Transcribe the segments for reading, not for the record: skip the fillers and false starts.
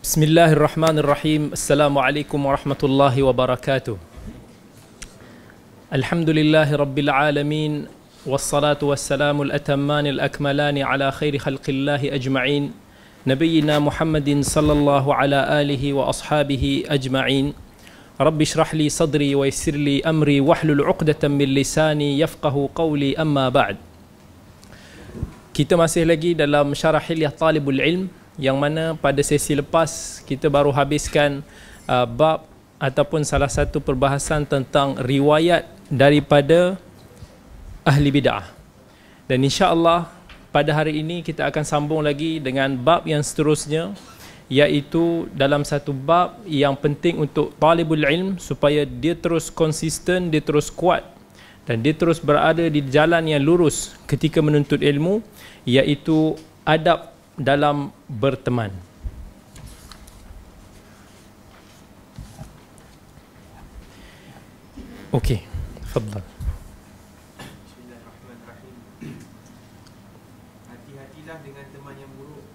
Bismillahirrahmanirrahim. Assalamualaikum warahmatullahi wabarakatuh. Alhamdulillahi rabbil alamin. Wassalatu wassalamu al-atamman al-akmalani ala khairi khalqillahi ajma'in. Nabiyyina Muhammadin sallallahu ala alihi wa ashabihi ajma'in. Rabbi shrah li sadri wa yassir li amri wahlul 'uqdatam min lisani yafqahu qawli, amma ba'd. Kita masih lagi dalam syarah Hilyah Talibul Ilm, yang mana pada sesi lepas kita baru habiskan bab ataupun salah satu perbahasan tentang riwayat daripada ahli bid'ah. Dan insya-Allah pada hari ini kita akan sambung lagi dengan bab yang seterusnya, iaitu dalam satu bab yang penting untuk talibul ilm supaya dia terus konsisten, dia terus kuat dan dia terus berada di jalan yang lurus ketika menuntut ilmu, iaitu adab dalam berteman. Okey, tafadhal. Bismillahirrahmanirrahim. Hati-hatilah dengan teman yang buruk.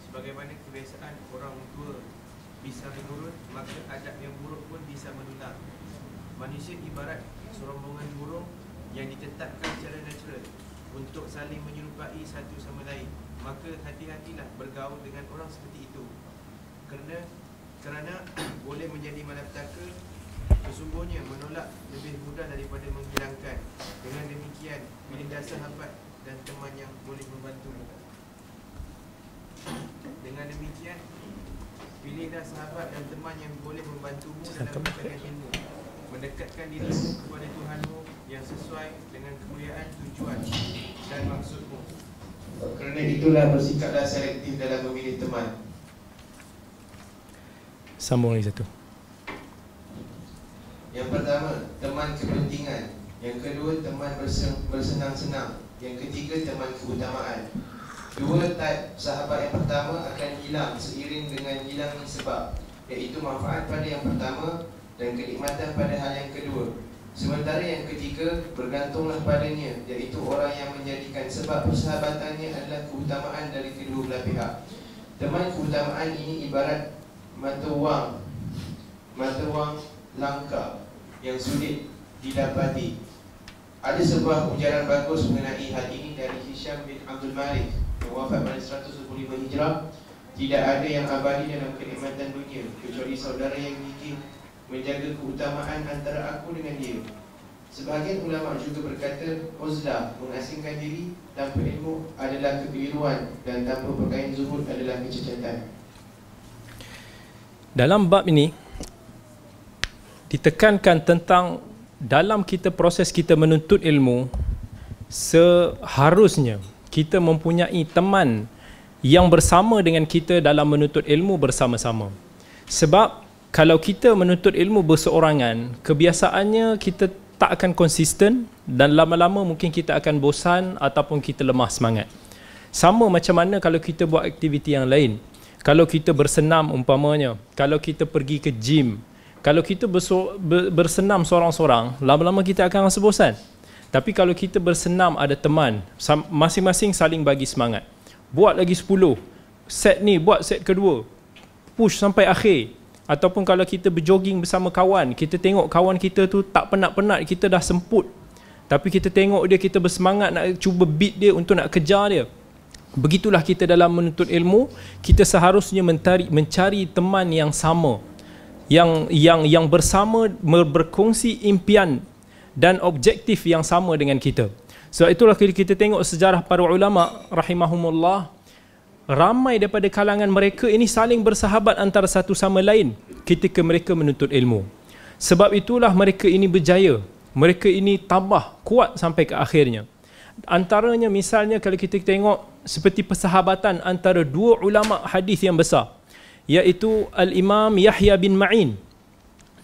Sebagaimana kebiasaan orang tua bisa menurun, maka adab yang buruk pun bisa menular. Manusia ibarat serombongan burung yang ditetapkan secara natural untuk saling menyerupai satu sama lain. Maka hati-hatilah bergaul dengan orang seperti itu, kerana boleh menjadi malapetaka. Sesungguhnya menolak lebih mudah daripada menghilangkan. Dengan demikian, pilihlah sahabat dan teman yang boleh membantumu. Dengan demikian, pilihlah sahabat dan teman yang boleh membantumu dalam mencari ilmu, mendekatkan dirimu kepada Tuhanmu yang sesuai dengan kemuliaan tujuan dan maksudmu. Kerana itulah bersikaplah selektif dalam memilih teman. Sambung lagi satu. Yang pertama, teman kepentingan. Yang kedua, teman bersenang-senang. Yang ketiga, teman keutamaan. Dua type sahabat yang pertama akan hilang seiring dengan hilangnya sebab, iaitu manfaat pada yang pertama dan kenikmatan pada hal yang kedua. Sementara yang ketiga bergantunglah padanya, iaitu orang yang menjadikan sebab persahabatannya adalah keutamaan dari kedua belah pihak. Teman keutamaan ini ibarat mata wang langka yang sulit didapati. Ada sebuah ujaran bagus mengenai hal ini dari Hisham bin Abdul Malik yang wafat pada 125 Hijrah. Tidak ada yang abadi dalam kenikmatan dunia kecuali saudara yang gigih menjaga keutamaan antara aku dengan dia. Sebahagian ulama juga berkata, uzlah, mengasingkan diri tanpa ilmu adalah kekeliruan, dan tanpa pakaian zuhud adalah kecacatan. Dalam bab ini ditekankan tentang dalam proses kita menuntut ilmu, seharusnya kita mempunyai teman yang bersama dengan kita dalam menuntut ilmu bersama-sama. Sebab kalau kita menuntut ilmu berseorangan, kebiasaannya kita tak akan konsisten dan lama-lama mungkin kita akan bosan ataupun kita lemah semangat. Sama macam mana kalau kita buat aktiviti yang lain. Kalau kita bersenam umpamanya, kalau kita pergi ke gym, kalau kita bersenam seorang-seorang, lama-lama kita akan rasa bosan. Tapi kalau kita bersenam ada teman, masing-masing saling bagi semangat. Buat lagi 10, set ni buat set kedua, push sampai akhir. Ataupun kalau kita berjoging bersama kawan, kita tengok kawan kita tu tak penat-penat, kita dah semput, tapi kita tengok dia, kita bersemangat nak cuba beat dia untuk nak kejar dia. Begitulah kita dalam menuntut ilmu, kita seharusnya mencari teman yang sama, yang bersama, berkongsi impian dan objektif yang sama dengan kita. Sebab itulah kita tengok sejarah para ulama rahimahumullah, ramai daripada kalangan mereka ini saling bersahabat antara satu sama lain ketika mereka menuntut ilmu. Sebab itulah mereka ini berjaya, mereka ini tabah kuat sampai ke akhirnya. Antaranya misalnya kalau kita tengok seperti persahabatan antara dua ulama hadis yang besar, iaitu Al-Imam Yahya bin Ma'in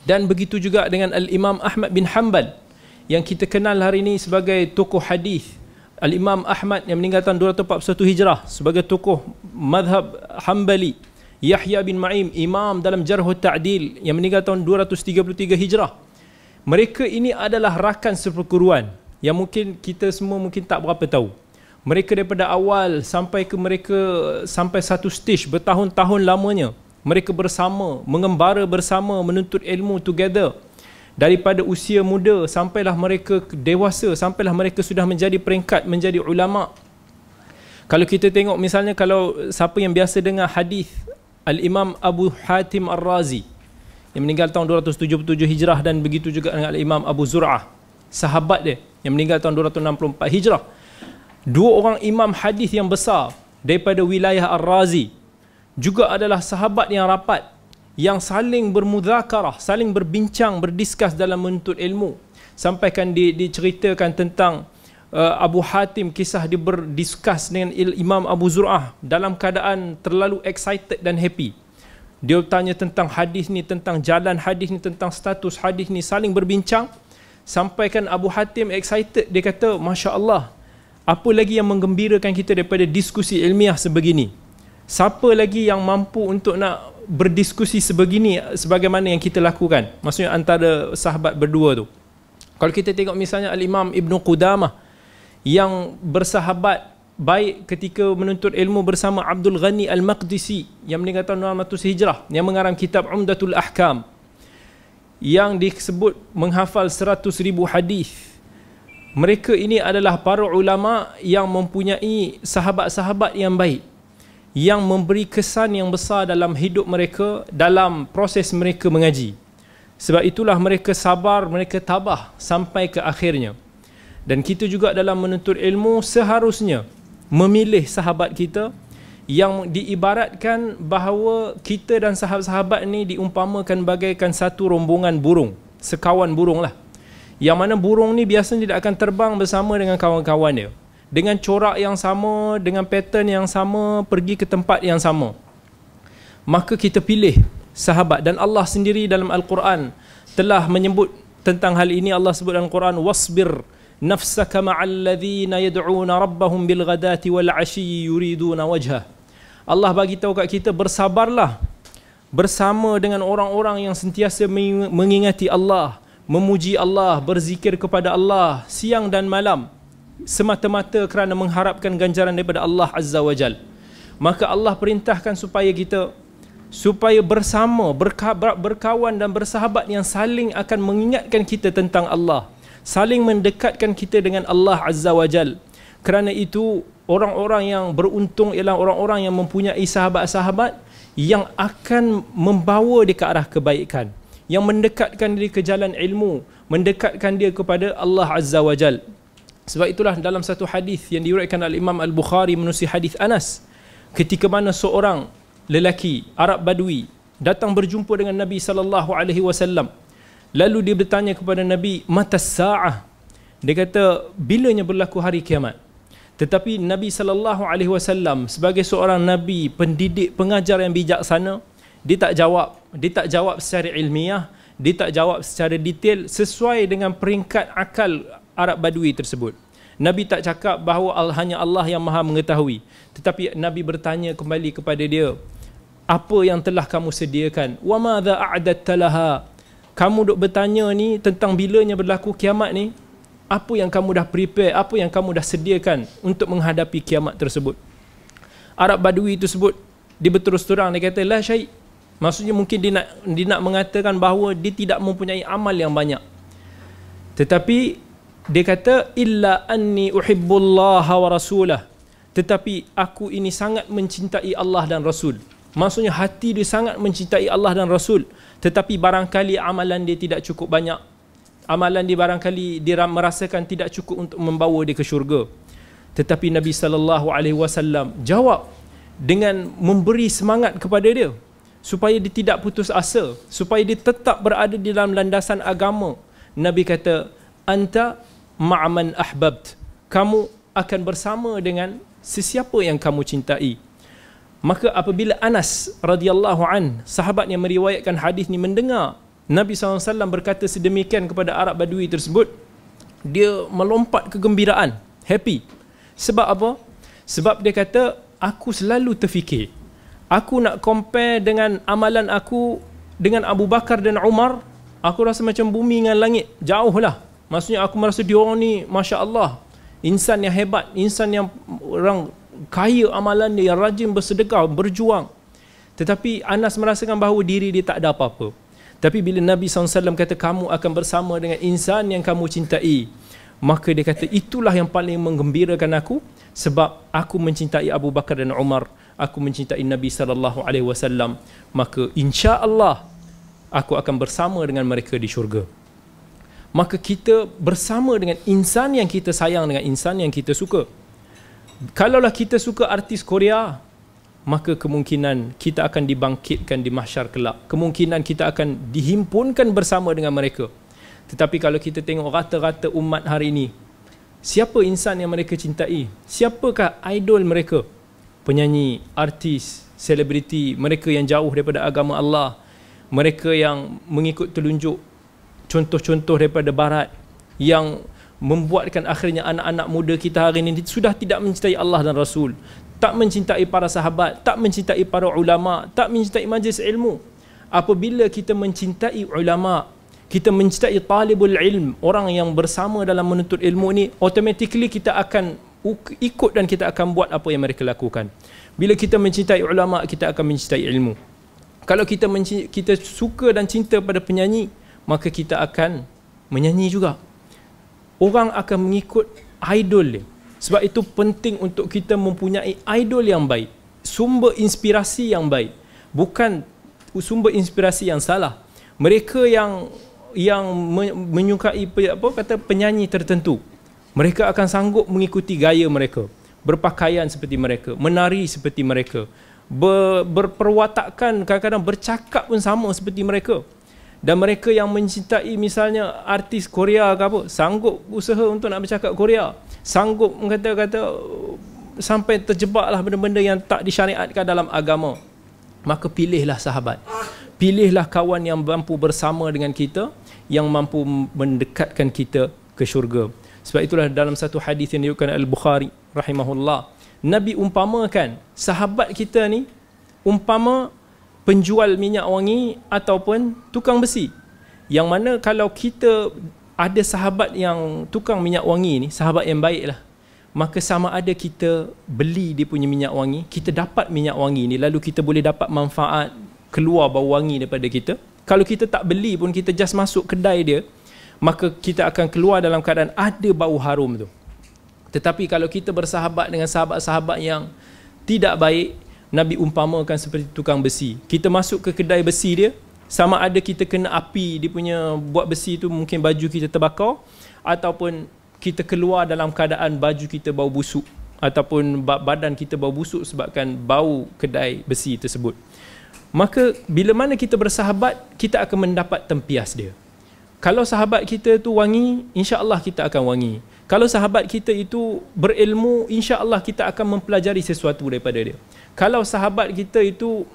dan begitu juga dengan Al-Imam Ahmad bin Hanbal yang kita kenal hari ini sebagai tokoh hadis. Al-Imam Ahmad yang meninggal tahun 241 Hijrah sebagai tokoh mazhab Hanbali. Yahya bin Ma'in, imam dalam Jarh wa Ta'dil yang meninggal tahun 233 Hijrah. Mereka ini adalah rakan seperguruan yang mungkin kita semua mungkin tak berapa tahu. Mereka daripada awal sampai satu stage bertahun-tahun lamanya mereka bersama, mengembara bersama, menuntut ilmu together. Daripada usia muda sampailah mereka dewasa, sampailah mereka sudah menjadi peringkat, menjadi ulama. Kalau kita tengok misalnya, kalau siapa yang biasa dengar hadis Al-Imam Abu Hatim Ar-Razi yang meninggal tahun 277 Hijrah, dan begitu juga dengan Al-Imam Abu Zur'ah, sahabat dia yang meninggal tahun 264 Hijrah. Dua orang imam hadis yang besar daripada wilayah Ar-Razi juga adalah sahabat yang rapat, yang saling bermudzakarah, saling berbincang, berdiskus dalam menuntut ilmu. Sampaikan diceritakan tentang Abu Hatim, kisah dia berdiskus dengan Imam Abu Zur'ah dalam keadaan terlalu excited dan happy. Dia tanya tentang hadis ni, tentang jalan hadis ni, tentang status hadis ni, saling berbincang. Sampaikan Abu Hatim excited, dia kata, Masya Allah, apa lagi yang menggembirakan kita daripada diskusi ilmiah sebegini? Siapa lagi yang mampu untuk nak berdiskusi sebegini sebagaimana yang kita lakukan? Maksudnya antara sahabat berdua tu. Kalau kita tengok misalnya Al-Imam Ibn Qudamah yang bersahabat baik ketika menuntut ilmu bersama Abdul Ghani Al-Maqdisi yang meninggal tahun 600 Hijrah, yang mengarang kitab Umdatul Ahkam, yang disebut menghafal 100,000 hadis. Mereka ini adalah para ulama yang mempunyai sahabat-sahabat yang baik, yang memberi kesan yang besar dalam hidup mereka, dalam proses mereka mengaji. Sebab itulah mereka sabar, mereka tabah sampai ke akhirnya. Dan kita juga dalam menuntut ilmu seharusnya memilih sahabat kita yang diibaratkan bahawa kita dan sahabat-sahabat ni diumpamakan bagaikan satu rombongan burung, sekawan burung lah. Yang mana burung ni biasanya tidak akan terbang bersama dengan kawan-kawan dia, dengan corak yang sama, dengan pattern yang sama, pergi ke tempat yang sama. Maka kita pilih sahabat. Dan Allah sendiri dalam Al-Quran telah menyebut tentang hal ini. Allah sebut dalam Al-Quran, wasbir nafsaka ma'al ladhina yad'una rabbahum bil ghadati wal 'ashyi yuriduna wajhah. Allah bagi tahu kat kita, bersabarlah bersama dengan orang-orang yang sentiasa mengingati Allah, memuji Allah, berzikir kepada Allah siang dan malam, semata-mata kerana mengharapkan ganjaran daripada Allah Azza wa Jal. Maka Allah perintahkan supaya bersama, berkawan dan bersahabat yang saling akan mengingatkan kita tentang Allah, saling mendekatkan kita dengan Allah Azza wa Jal. Kerana itu orang-orang yang beruntung ialah orang-orang yang mempunyai sahabat-sahabat yang akan membawa dia ke arah kebaikan, yang mendekatkan dia ke jalan ilmu, mendekatkan dia kepada Allah Azza wa Jal. Sebab itulah dalam satu hadis yang diriwayatkan oleh Imam Al-Bukhari menerusi hadis Anas, ketika mana seorang lelaki Arab Badui datang berjumpa dengan Nabi SAW, lalu dia bertanya kepada Nabi, matas sa'ah? Dia kata, bilanya berlaku hari kiamat? Tetapi Nabi SAW sebagai seorang Nabi, pendidik, pengajar yang bijaksana, dia tak jawab secara ilmiah, dia tak jawab secara detail sesuai dengan peringkat akal Arab Badui tersebut. Nabi tak cakap bahawa hanya Allah yang maha mengetahui, tetapi Nabi bertanya kembali kepada dia, apa yang telah kamu sediakan? Wa madza a'datta laha? Kamu duk bertanya ni tentang bilanya berlaku kiamat ni, apa yang kamu dah prepare, apa yang kamu dah sediakan untuk menghadapi kiamat tersebut? Arab Badui tersebut, dia berterus terang, dia kata la syai'. Maksudnya mungkin dia nak mengatakan bahawa dia tidak mempunyai amal yang banyak. Tetapi dia kata, illa anni uhibbullaha wa rasulah. Tetapi aku ini sangat mencintai Allah dan Rasul. Maksudnya hati dia sangat mencintai Allah dan Rasul, tetapi barangkali amalan dia tidak cukup banyak. Amalan dia barangkali dia merasakan tidak cukup untuk membawa dia ke syurga. Tetapi Nabi SAW jawab dengan memberi semangat kepada dia, supaya dia tidak putus asa, supaya dia tetap berada di dalam landasan agama. Nabi kata, anta ma'aman ahbabt. Kamu akan bersama dengan sesiapa yang kamu cintai. Maka apabila Anas radhiyallahu an, sahabat yang meriwayatkan hadis ni, mendengar Nabi SAW berkata sedemikian kepada Arab Badui tersebut, dia melompat kegembiraan, happy. Sebab apa? Sebab dia kata, aku selalu terfikir, aku nak compare dengan amalan aku dengan Abu Bakar dan Umar, aku rasa macam bumi dengan langit, jauh lah. Maksudnya aku merasa diorang ni Masya Allah, insan yang hebat, insan yang orang kaya amalan dia, yang rajin bersedekah, berjuang. Tetapi Anas merasakan bahawa diri dia tak ada apa-apa. Tapi bila Nabi SAW kata kamu akan bersama dengan insan yang kamu cintai, maka dia kata itulah yang paling menggembirakan aku, sebab aku mencintai Abu Bakar dan Umar, aku mencintai Nabi SAW, maka insya-Allah aku akan bersama dengan mereka di syurga. Maka kita bersama dengan insan yang kita sayang, dengan insan yang kita suka. Kalaulah kita suka artis Korea, maka kemungkinan kita akan dibangkitkan di mahsyar kelak. Kemungkinan kita akan dihimpunkan bersama dengan mereka. Tetapi kalau kita tengok rata-rata umat hari ini, siapa insan yang mereka cintai? Siapakah idol mereka? Penyanyi, artis, selebriti, mereka yang jauh daripada agama Allah, mereka yang mengikut telunjuk contoh-contoh daripada barat, yang membuatkan akhirnya anak-anak muda kita hari ini sudah tidak mencintai Allah dan Rasul, tak mencintai para sahabat, tak mencintai para ulama, tak mencintai majlis ilmu. Apabila kita mencintai ulama, kita mencintai talibul ilm, orang yang bersama dalam menuntut ilmu ni, automatically kita akan ikut dan kita akan buat apa yang mereka lakukan. Bila kita mencintai ulama, kita akan mencintai ilmu. Kalau kita suka dan cinta pada penyanyi, maka kita akan menyanyi juga. Orang akan mengikut idol dia. Sebab itu penting untuk kita mempunyai idol yang baik, sumber inspirasi yang baik, bukan sumber inspirasi yang salah. Mereka yang menyukai penyanyi tertentu, mereka akan sanggup mengikuti gaya mereka, berpakaian seperti mereka, menari seperti mereka, berperwatakan, kadang-kadang bercakap pun sama seperti mereka. Dan mereka yang mencintai misalnya artis Korea ke apa, sanggup usaha untuk nak bercakap Korea, sanggup kata-kata sampai terjebaklah benda-benda yang tak disyariatkan dalam agama. Maka pilihlah sahabat, pilihlah kawan yang mampu bersama dengan kita, yang mampu mendekatkan kita ke syurga. Sebab itulah dalam satu hadis yang diriwayatkan Al-Bukhari rahimahullah, Nabi umpamakan sahabat kita ni umpama penjual minyak wangi ataupun tukang besi. Yang mana kalau kita ada sahabat yang tukang minyak wangi ni, sahabat yang baik lah, maka sama ada kita beli dia punya minyak wangi, kita dapat minyak wangi ni, lalu kita boleh dapat manfaat, keluar bau wangi daripada kita. Kalau kita tak beli pun, kita just masuk kedai dia, maka kita akan keluar dalam keadaan ada bau harum tu. Tetapi kalau kita bersahabat dengan sahabat-sahabat yang tidak baik, Nabi umpamakan seperti tukang besi. Kita masuk ke kedai besi dia, sama ada kita kena api dia punya buat besi tu, mungkin baju kita terbakar, ataupun kita keluar dalam keadaan baju kita bau busuk, ataupun badan kita bau busuk sebabkan bau kedai besi tersebut. Maka bila mana kita bersahabat, kita akan mendapat tempias dia. Kalau sahabat kita tu wangi, insya-Allah kita akan wangi. Kalau sahabat kita itu berilmu, insya-Allah kita akan mempelajari sesuatu daripada dia. Kalau sahabat kita itu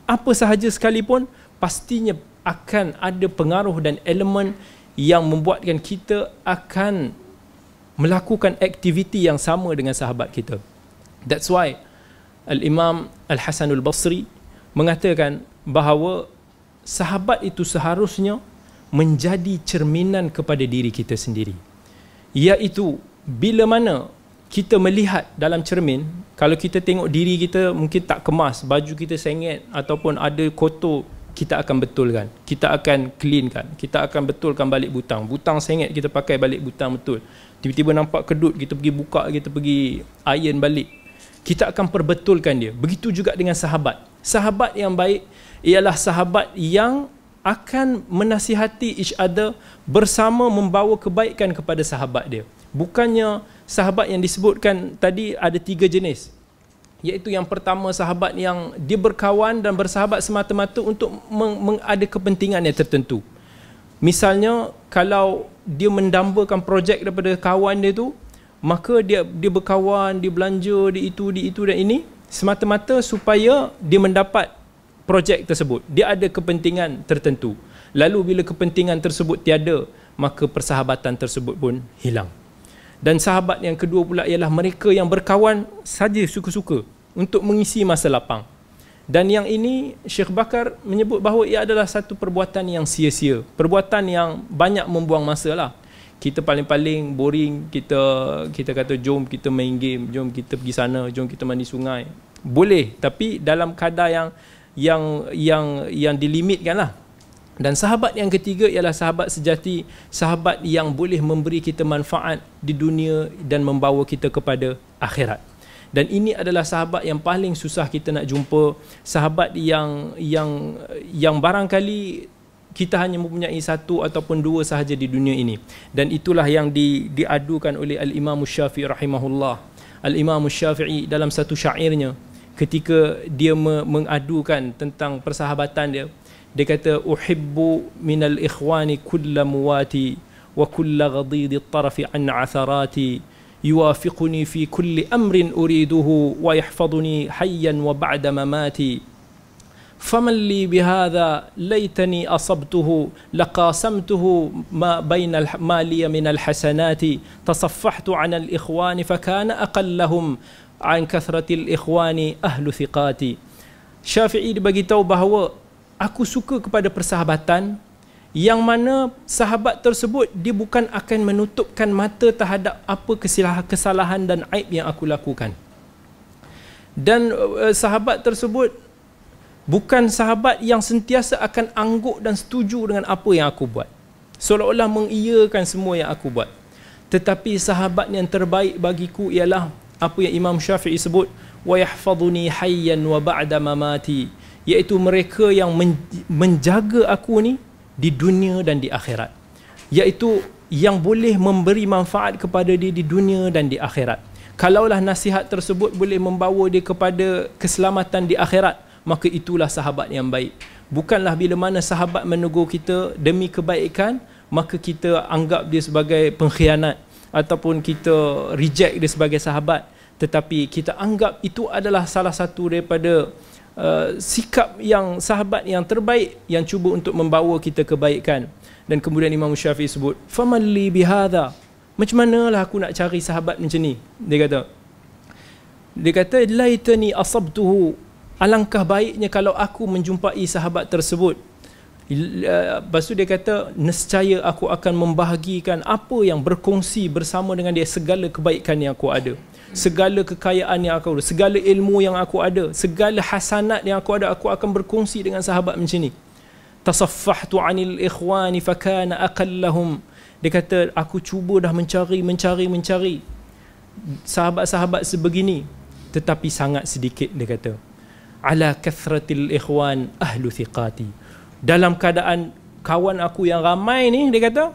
apa sahaja sekalipun, pastinya akan ada pengaruh dan elemen yang membuatkan kita akan melakukan aktiviti yang sama dengan sahabat kita. That's why Al-Imam Al-Hasan Al-Basri mengatakan bahawa sahabat itu seharusnya menjadi cerminan kepada diri kita sendiri. Iaitu bila mana kita melihat dalam cermin, kalau kita tengok diri kita mungkin tak kemas, baju kita sengit ataupun ada kotor, kita akan betulkan, kita akan cleankan, kita akan betulkan balik butang sengit, kita pakai balik butang betul. Tiba-tiba nampak kedut, kita pergi buka, kita pergi iron balik, kita akan perbetulkan dia. Begitu juga dengan sahabat. Sahabat yang baik ialah sahabat yang akan menasihati each other, bersama membawa kebaikan kepada sahabat dia. Bukannya sahabat yang disebutkan tadi ada 3 jenis. Iaitu yang pertama, sahabat yang dia berkawan dan bersahabat semata-mata untuk ada kepentingan yang tertentu. Misalnya kalau dia mendambakan projek daripada kawan dia tu, maka dia berkawan, dia belanja, dia itu dan ini, semata-mata supaya dia mendapat projek tersebut. Dia ada kepentingan tertentu. Lalu bila kepentingan tersebut tiada, maka persahabatan tersebut pun hilang. Dan sahabat yang kedua pula ialah mereka yang berkawan saja suka-suka untuk mengisi masa lapang. Dan yang ini Syekh Bakar menyebut bahawa ia adalah satu perbuatan yang sia-sia, perbuatan yang banyak membuang masa lah. Kita paling-paling boring, kita kata jom kita main game, jom kita pergi sana, jom kita mandi sungai. Boleh, tapi dalam kadar yang dilimitkan lah. Dan sahabat yang ketiga ialah sahabat sejati, sahabat yang boleh memberi kita manfaat di dunia dan membawa kita kepada akhirat. Dan ini adalah sahabat yang paling susah kita nak jumpa, sahabat yang barangkali kita hanya mempunyai satu ataupun dua sahaja di dunia ini. Dan itulah yang diadukan oleh Al-Imam Syafi'i rahimahullah. Al-Imam Syafi'i dalam satu syairnya, ketika dia mengadukan tentang persahabatan dia, dia kata, uhibbu minal ikhwani kulla muwati wa kulla ghadidi tarafi an atharati yuwafiquni fi kulli amrin uriduhu wa yahfaduni hayyan wa ba'da mamati فمن لي بهذا ليتني أصبته لقاسمته ما لي من الحسنات تصفحت عن الإخوان فكان أقلهم عن كثرة الإخوان أهل ثقاتي. Syafi'i bagi tahu bahawa aku suka kepada persahabatan yang mana sahabat tersebut dia bukan akan menutupkan mata terhadap apa kesalahan dan aib yang aku lakukan. Dan sahabat tersebut bukan sahabat yang sentiasa akan angguk dan setuju dengan apa yang aku buat, seolah-olah mengiyakan semua yang aku buat. Tetapi sahabat yang terbaik bagiku ialah apa yang Imam Syafi'i sebut, wa yahfaduni hayyan wa ba'da mamati, iaitu mereka yang menjaga aku ni di dunia dan di akhirat, iaitu yang boleh memberi manfaat kepada dia di dunia dan di akhirat. Kalaulah nasihat tersebut boleh membawa dia kepada keselamatan di akhirat, maka itulah sahabat yang baik. Bukanlah bila mana sahabat menegur kita demi kebaikan, maka kita anggap dia sebagai pengkhianat ataupun kita reject dia sebagai sahabat. Tetapi kita anggap itu adalah salah satu daripada sikap yang sahabat yang terbaik yang cuba untuk membawa kita kebaikan. Dan kemudian Imam Syafi'i sebut, faman li bihadha, macam manalah aku nak cari sahabat macam ni. Dia kata laitani asabtuhu, alangkah baiknya kalau aku menjumpai sahabat tersebut. Lepas tu dia kata, nescaya aku akan membahagikan apa yang berkongsi bersama dengan dia, segala kebaikan yang aku ada, segala kekayaan yang aku ada, segala ilmu yang aku ada, segala hasanat yang aku ada, aku akan berkongsi dengan sahabat macam ni. Tasaffahtu anil ikhwani fakana aqallahum. Dia kata, aku cuba dah mencari sahabat-sahabat sebegini, tetapi sangat sedikit. Dia kata, ala kathratil ikhwan ahlu thiqati, dalam keadaan kawan aku yang ramai ni, dia kata,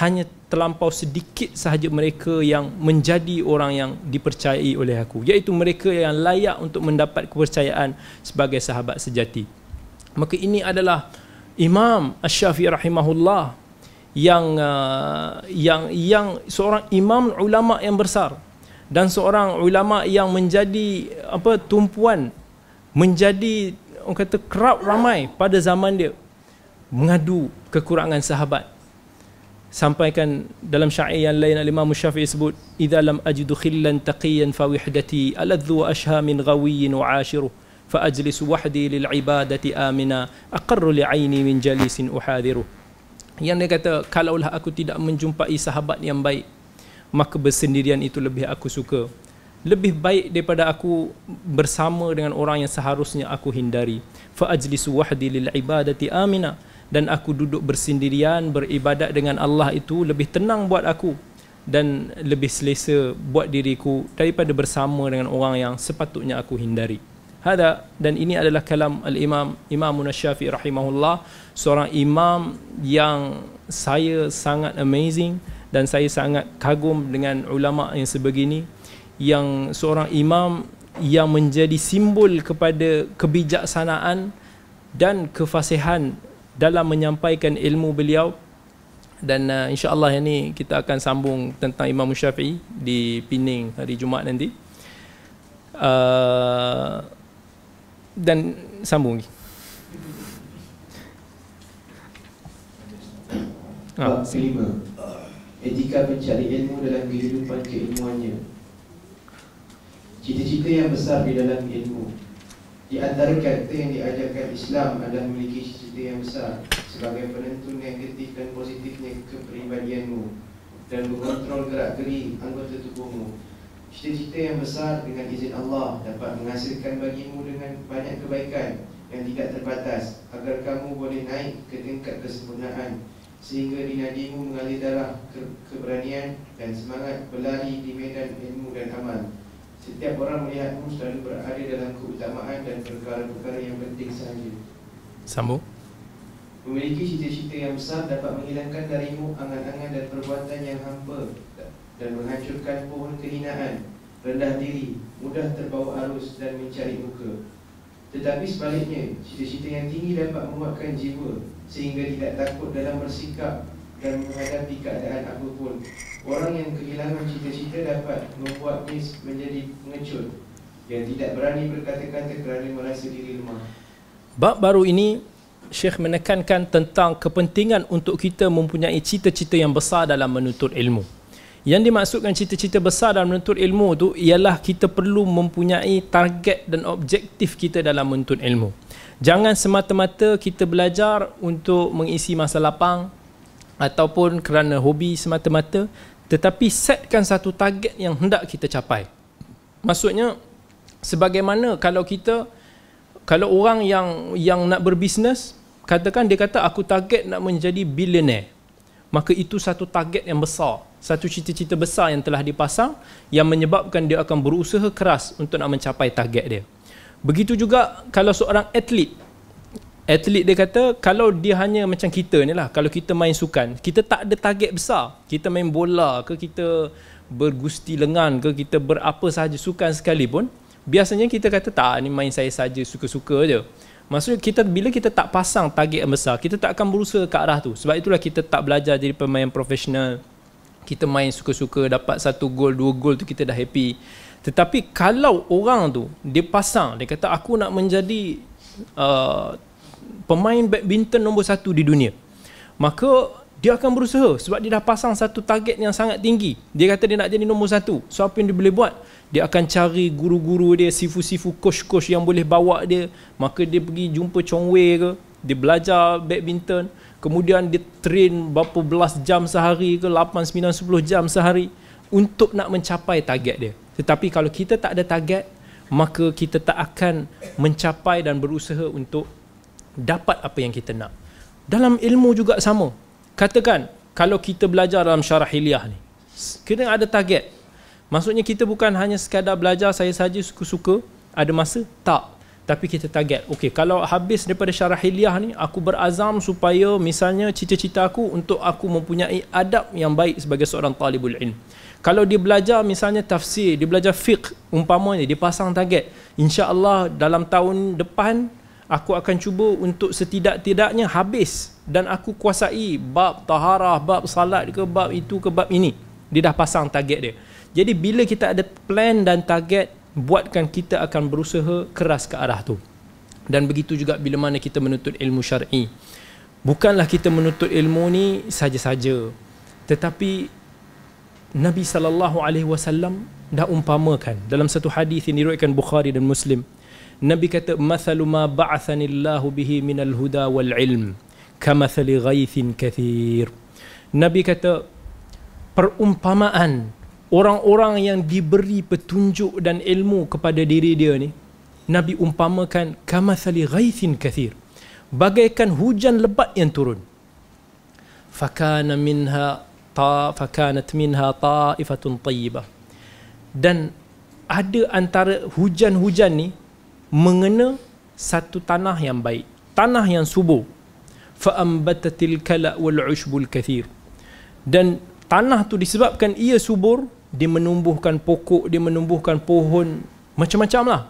hanya terlampau sedikit sahaja mereka yang menjadi orang yang dipercayai oleh aku, iaitu mereka yang layak untuk mendapat kepercayaan sebagai sahabat sejati. Maka ini adalah Imam Asy-Syafi'i rahimahullah yang seorang imam ulama yang besar dan seorang ulama yang menjadi tumpuan, menjadi orang kata crowd ramai pada zaman dia, mengadu kekurangan sahabat. Sampaikan dalam syair yang lain, Imam Syafi'i sebut, idza lam ajidu khillan taqiyan fa wihdati aladhu wa ashha min ghawiyyin wa ashiru fa ajlisu wahdi lil ibadati amina aqarru li aini min jalisin uhadiru. Yang dia kata, kalaulah aku tidak menjumpai sahabat yang baik, maka bersendirian itu lebih aku suka, lebih baik daripada aku bersama dengan orang yang seharusnya aku hindari. Fa ajlisu wahdi lil ibadati amina, dan aku duduk bersendirian beribadat dengan Allah itu lebih tenang buat aku dan lebih selesa buat diriku daripada bersama dengan orang yang sepatutnya aku hindari. Hada, dan ini adalah kalam al-Imam Asy-Syafi'i rahimahullah, seorang imam yang saya sangat amazing dan saya sangat kagum dengan ulama yang sebegini, yang seorang imam yang menjadi simbol kepada kebijaksanaan dan kefasihan dalam menyampaikan ilmu beliau. Dan insya-Allah ini kita akan sambung tentang Imam Syafi'i di Pening hari Jumaat nanti. Dan sambung lagi. Bab kelima, etika mencari ilmu dalam kehidupan keilmuannya. Cita-cita yang besar di dalam ilmu. Di antara kata yang diajarkan Islam adalah memiliki cita-cita yang besar sebagai penentu negatif dan positifnya kepribadianmu, dan mengontrol gerak-geri anggota tubuhmu. Cita-cita yang besar dengan izin Allah dapat menghasilkan bagimu dengan banyak kebaikan yang tidak terbatas, agar kamu boleh naik ke tingkat kesempurnaan, sehingga di nadimu mengalir darah keberanian dan semangat berlari di medan ilmu dan amal. Setiap orang melihatmu selalu berada dalam keutamaan dan perkara-perkara yang penting sahaja. Sambung. Memiliki cita-cita yang besar dapat menghilangkan darimu angan-angan dan perbuatan yang hampa dan menghancurkan pohon kehinaan, rendah diri, mudah terbawa arus dan mencari muka. Tetapi sebaliknya, cita-cita yang tinggi dapat menguatkan jiwa sehingga tidak takut dalam bersikap dan menghadapi keadaan apapun. Orang yang kehilangan cita-cita dapat membuatnya menjadi pengecut yang tidak berani berkata-kata kerana merasa diri lemah. Bab baru ini Syekh menekankan tentang kepentingan untuk kita mempunyai cita-cita yang besar dalam menuntut ilmu. Yang dimaksudkan cita-cita besar dalam menuntut ilmu tu ialah kita perlu mempunyai target dan objektif kita dalam menuntut ilmu. Jangan semata-mata kita belajar untuk mengisi masa lapang ataupun kerana hobi semata-mata, tetapi setkan satu target yang hendak kita capai. Maksudnya, sebagaimana kalau orang yang nak berbisnes, katakan dia kata aku target nak menjadi billionaire, maka itu satu target yang besar, satu cita-cita besar yang telah dipasang, yang menyebabkan dia akan berusaha keras untuk nak mencapai target dia. Begitu juga kalau seorang atlet dia kata, kalau dia hanya macam kita ni lah, kalau kita main sukan, kita tak ada target besar, kita main bola ke, kita bergusti lengan ke, kita berapa sahaja sukan sekalipun, biasanya kita kata tak, ni main saya saja, suka-suka je. Maksudnya bila kita tak pasang target yang besar, kita tak akan berusaha ke arah tu. Sebab itulah kita tak belajar jadi pemain profesional. Kita main suka-suka, dapat 1 gol, 2 gol tu kita dah happy. Tetapi kalau orang tu dia pasang, dia kata aku nak menjadi pemain badminton nombor 1 di dunia, maka dia akan berusaha sebab dia dah pasang satu target yang sangat tinggi. Dia kata dia nak jadi nombor 1. So apa yang dia boleh buat? Dia akan cari guru-guru dia, sifu-sifu, coach-coach yang boleh bawa dia. Maka dia pergi jumpa Chong Wei ke, dia belajar badminton, kemudian dia train berapa belas jam sehari ke, 8, 9, 10 jam sehari untuk nak mencapai target dia. Tetapi kalau kita tak ada target, maka kita tak akan mencapai dan berusaha untuk dapat apa yang kita nak. Dalam ilmu juga sama. Katakan kalau kita belajar dalam syarah Hilyah ni, kena ada target. Maksudnya kita bukan hanya sekadar belajar saya saja suka-suka, ada masa, tak. Tapi kita target, okey, kalau habis daripada syarah Hilyah ni, aku berazam supaya misalnya cita-cita aku untuk aku mempunyai adab yang baik sebagai seorang talibul ilm. Kalau dia belajar misalnya tafsir, dia belajar fiqh, umpamanya dia pasang target, insya-Allah dalam tahun depan aku akan cuba untuk setidak-tidaknya habis dan aku kuasai bab taharah, bab salat ke, bab itu ke, bab ini. Dia dah pasang target dia. Jadi bila kita ada plan dan target, buatkan kita akan berusaha keras ke arah tu. Dan begitu juga bila mana kita menuntut ilmu syar'i. Bukanlah kita menuntut ilmu ni saja-saja, tetapi Nabi SAW dah umpamakan dalam satu hadis yang diriwayatkan Bukhari dan Muslim. Nabi kata, "Mathalu ma ba'athanillahu bihi minal huda wal ilm, kamathali ghaithin kathir." Nabi kata, perumpamaan orang-orang yang diberi petunjuk dan ilmu kepada diri dia ni, Nabi umpamakan kamathali ghaithin kathir, bagaikan hujan lebat yang turun. Fakanat minha ta'ifatun tayyibah. Dan ada antara hujan-hujan ni mengena satu tanah yang baik, tanah yang subur. Fa'ambatatil kala' wal 'ushbul kathir. Dan tanah tu disebabkan ia subur, dia menumbuhkan pokok, dia menumbuhkan pohon, macam-macam lah.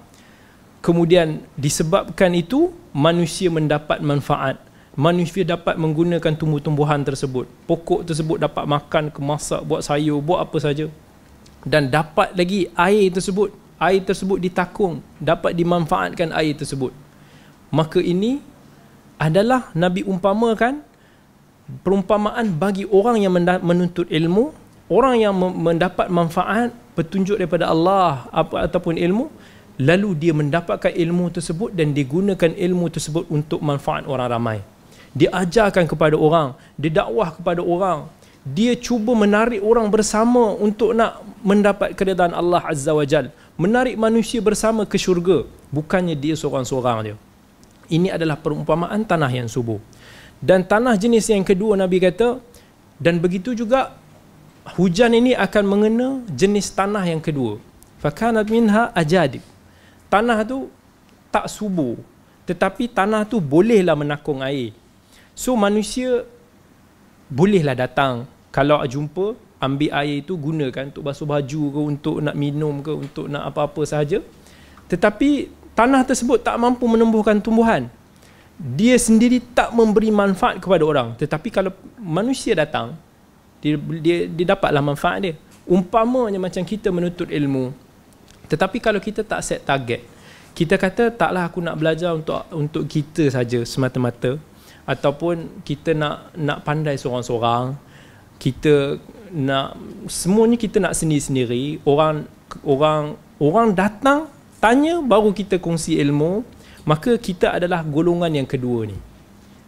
Kemudian disebabkan itu, manusia mendapat manfaat. Manusia dapat menggunakan tumbuh-tumbuhan tersebut. Pokok tersebut dapat makan, kemasak, buat sayur, buat apa saja. Dan dapat lagi air tersebut ditakung, dapat dimanfaatkan air tersebut. Maka ini adalah Nabi umpamakan perumpamaan bagi orang yang menuntut ilmu, orang yang mendapat manfaat petunjuk daripada Allah ataupun ilmu, lalu dia mendapatkan ilmu tersebut dan digunakan ilmu tersebut untuk manfaat orang ramai. Dia ajarkan kepada orang, dia dakwah kepada orang. Dia cuba menarik orang bersama untuk nak mendapat keridaan Allah Azza wa Jal. Menarik manusia bersama ke syurga. Bukannya dia seorang-seorang dia. Ini adalah perumpamaan tanah yang subur. Dan tanah jenis yang kedua Nabi kata, dan begitu juga hujan ini akan mengena jenis tanah yang kedua. Fakanat minha ajadib. Tanah tu tak subur, tetapi tanah tu bolehlah menakung air. So manusia bolehlah datang, kalau jumpa, ambil air itu gunakan untuk basuh baju ke, untuk nak minum ke, untuk nak apa-apa sahaja. Tetapi tanah tersebut tak mampu menumbuhkan tumbuhan. Dia sendiri tak memberi manfaat kepada orang. Tetapi kalau manusia datang, dia dapatlah manfaat dia. Umpamanya macam kita menuntut ilmu, tetapi kalau kita tak set target, kita kata taklah aku nak belajar untuk kita saja semata-mata, ataupun kita nak pandai seorang-seorang, kita nak semuanya kita nak sendiri-sendiri, orang datang tanya baru kita kongsi ilmu, maka kita adalah golongan yang kedua ni.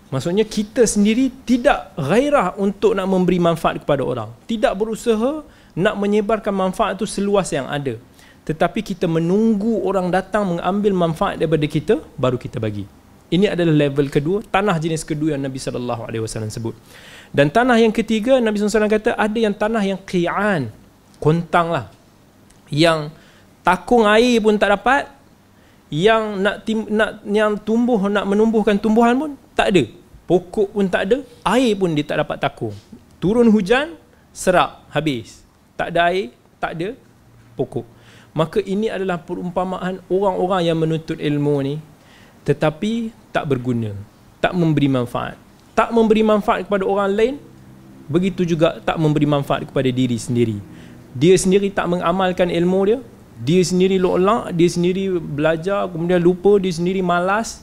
Maksudnya kita sendiri tidak gairah untuk nak memberi manfaat kepada orang, tidak berusaha nak menyebarkan manfaat itu seluas yang ada, tetapi kita menunggu orang datang mengambil manfaat daripada kita, baru kita bagi. Ini adalah level kedua, tanah jenis kedua yang Nabi SAW sebut. Dan tanah yang ketiga, Nabi SAW kata ada yang tanah yang qi'an, kontang lah, yang takung air pun tak dapat, yang yang tumbuh, nak menumbuhkan tumbuhan pun tak ada, pokok pun tak ada, air pun dia tak dapat takung. Turun hujan, serap, habis. Tak ada air, tak ada pokok. Maka ini adalah perumpamaan orang-orang yang menuntut ilmu ni, tetapi tak berguna, tak memberi manfaat. Tak memberi manfaat kepada orang lain, begitu juga tak memberi manfaat kepada diri sendiri. Dia sendiri tak mengamalkan ilmu dia, dia sendiri lo'lak, dia sendiri belajar, kemudian lupa, dia sendiri malas,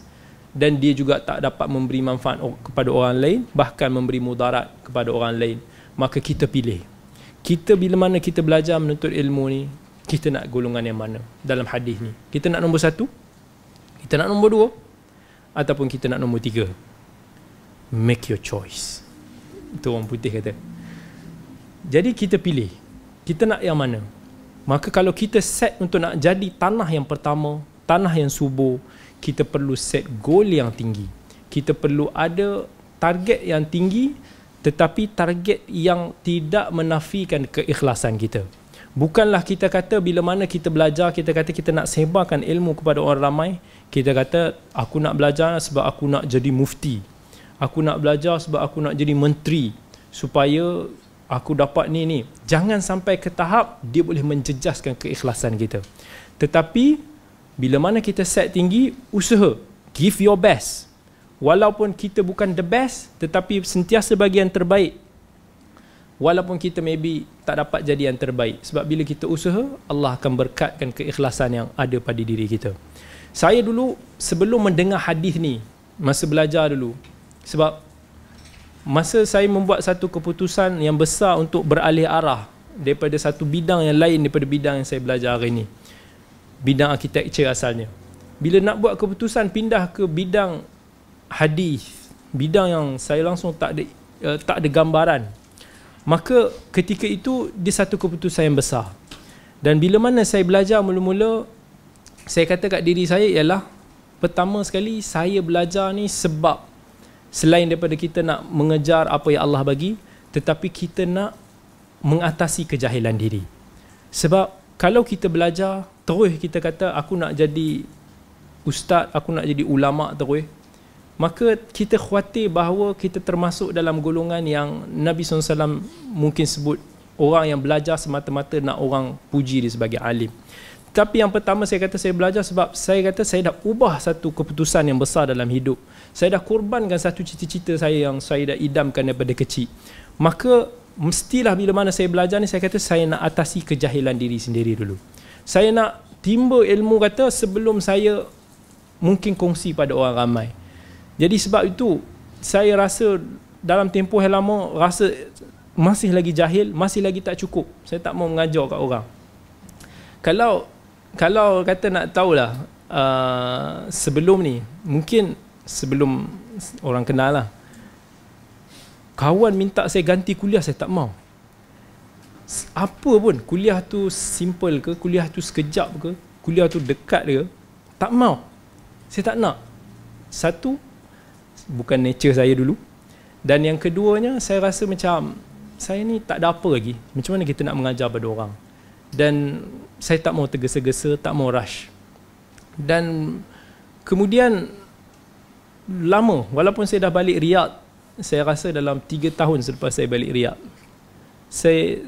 dan dia juga tak dapat memberi manfaat kepada orang lain, bahkan memberi mudarat kepada orang lain. Maka kita pilih. Kita bila mana kita belajar menuntut ilmu ni, kita nak golongan yang mana dalam hadis ni? Kita nak nombor 1, kita nak nombor 2, ataupun kita nak nombor 3? Make your choice. Itu orang putih kata. Jadi kita pilih, kita nak yang mana? Maka kalau kita set untuk nak jadi tanah yang pertama, tanah yang subur, kita perlu set goal yang tinggi. Kita perlu ada target yang tinggi, tetapi target yang tidak menafikan keikhlasan kita. Bukanlah kita kata bila mana kita belajar, kita kata kita nak sebarkan ilmu kepada orang ramai, kita kata aku nak belajar sebab aku nak jadi mufti, aku nak belajar sebab aku nak jadi menteri, supaya aku dapat ni. Jangan sampai ke tahap dia boleh menjejaskan keikhlasan kita. Tetapi bila mana kita set tinggi, usaha, give your best. Walaupun kita bukan the best, tetapi sentiasa bagi yang terbaik. Walaupun kita maybe tak dapat jadi yang terbaik, sebab bila kita usaha, Allah akan berkatkan keikhlasan yang ada pada diri kita. Saya dulu sebelum mendengar hadis ni, masa belajar dulu, sebab masa saya membuat satu keputusan yang besar untuk beralih arah daripada satu bidang yang lain daripada bidang yang saya belajar hari ni, bidang arkitektur asalnya. Bila nak buat keputusan pindah ke bidang hadis, bidang yang saya langsung tak ada gambaran, maka ketika itu dia satu keputusan yang besar. Dan bila mana saya belajar mula-mula, saya kata kat diri saya ialah, pertama sekali saya belajar ni sebab selain daripada kita nak mengejar apa yang Allah bagi, tetapi kita nak mengatasi kejahilan diri. Sebab kalau kita belajar terus kita kata aku nak jadi ustaz, aku nak jadi ulama terus, maka kita khawatir bahawa kita termasuk dalam golongan yang Nabi SAW mungkin sebut orang yang belajar semata-mata nak orang puji dia sebagai alim. Tapi yang pertama saya kata saya belajar sebab saya kata saya dah ubah satu keputusan yang besar dalam hidup. Saya dah korbankan satu cita-cita saya yang saya dah idamkan daripada kecil. Maka mestilah bila mana saya belajar ni, saya kata saya nak atasi kejahilan diri sendiri dulu. Saya nak timba ilmu kata sebelum saya mungkin kongsi pada orang ramai. Jadi sebab itu saya rasa dalam tempoh yang lama rasa masih lagi jahil, masih lagi tak cukup. Saya tak mau mengajar kat orang. Kalau kata nak tahulah sebelum ni, mungkin sebelum orang kenal lah, Kawan minta saya ganti kuliah, saya tak mau. Apa pun, kuliah tu simple ke, kuliah tu sekejap ke, kuliah tu dekat ke, tak mau. Saya tak nak. Satu, bukan nature saya dulu. Dan yang keduanya, saya rasa macam saya ni tak ada apa lagi. Macam mana kita nak mengajar pada orang? Dan saya tak mau tergesa-gesa, tak mau rush. Dan kemudian lama, walaupun saya dah balik Riyadh, saya rasa dalam 3 tahun selepas saya balik Riyadh, saya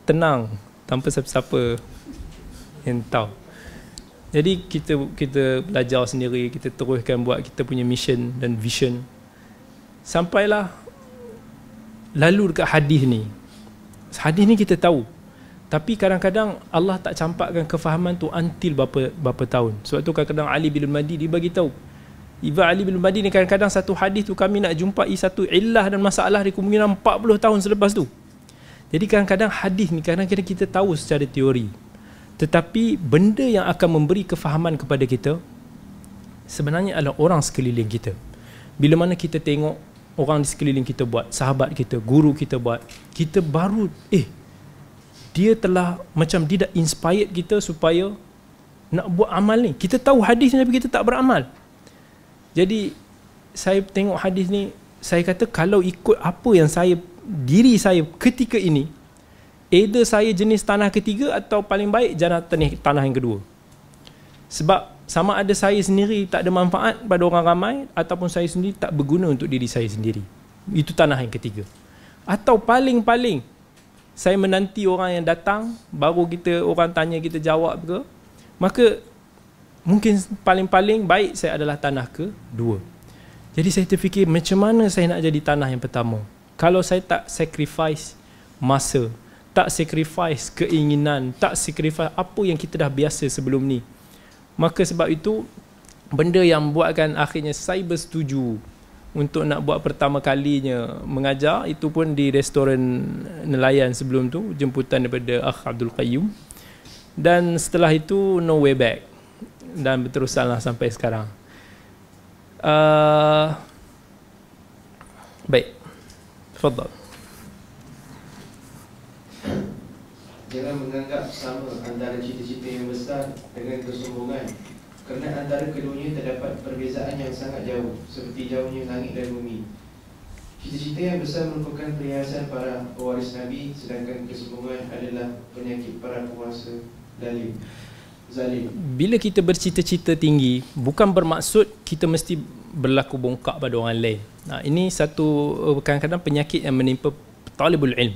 tenang tanpa siapa-siapa yang tahu. Jadi kita belajar sendiri, kita teruskan buat kita punya mission dan vision. Sampailah lalu dekat hadis ni. Hadis ni kita tahu. Tapi kadang-kadang Allah tak campakkan kefahaman tu until berapa tahun. Sebab tu kadang-kadang Ali bin Madi dia bagi tahu. Iba Ali bin Madi ni kadang-kadang satu hadis tu kami nak jumpai satu illah dan masalah di kemungkinan 40 tahun selepas tu. Jadi kadang-kadang hadis ni kadang-kadang kita tahu secara teori. Tetapi benda yang akan memberi kefahaman kepada kita sebenarnya adalah orang sekeliling kita. Bila mana kita tengok orang di sekeliling kita buat, sahabat kita, guru kita buat, kita baru dia telah macam dia dah inspired kita supaya nak buat amal ni. Kita tahu hadis ni tapi kita tak beramal. Jadi saya tengok hadis ni, saya kata kalau ikut apa yang diri saya ketika ini, either saya jenis tanah ketiga atau paling baik tanah yang kedua. Sebab sama ada saya sendiri tak ada manfaat pada orang ramai, ataupun saya sendiri tak berguna untuk diri saya sendiri. Itu tanah yang ketiga. Atau paling-paling saya menanti orang yang datang, baru orang tanya kita jawab ke, maka mungkin paling-paling baik saya adalah tanah kedua. Jadi saya terfikir macam mana saya nak jadi tanah yang pertama. Kalau saya tak sacrifice masa, tak sacrifice keinginan, tak sacrifice apa yang kita dah biasa sebelum ni, maka sebab itu benda yang buatkan akhirnya saya bersetuju untuk nak buat pertama kalinya mengajar, itu pun di restoran nelayan sebelum tu, jemputan daripada Akh Abdul Qayyum. Dan setelah itu no way back, dan berterusanlah sampai sekarang. Baik, tafadhal. Jangan menganggap sama antara cita-cita yang besar dengan kesombongan, kerana antara keduanya terdapat perbezaan yang sangat jauh, seperti jauhnya langit dan bumi. Cita-cita yang besar merupakan perhiasan para pewaris Nabi, sedangkan kesombongan adalah penyakit para penguasa zalim. Bila kita bercita-cita tinggi, bukan bermaksud kita mesti berlaku bongkak pada orang lain. Ini satu kadang-kadang penyakit yang menimpa talibul ilm.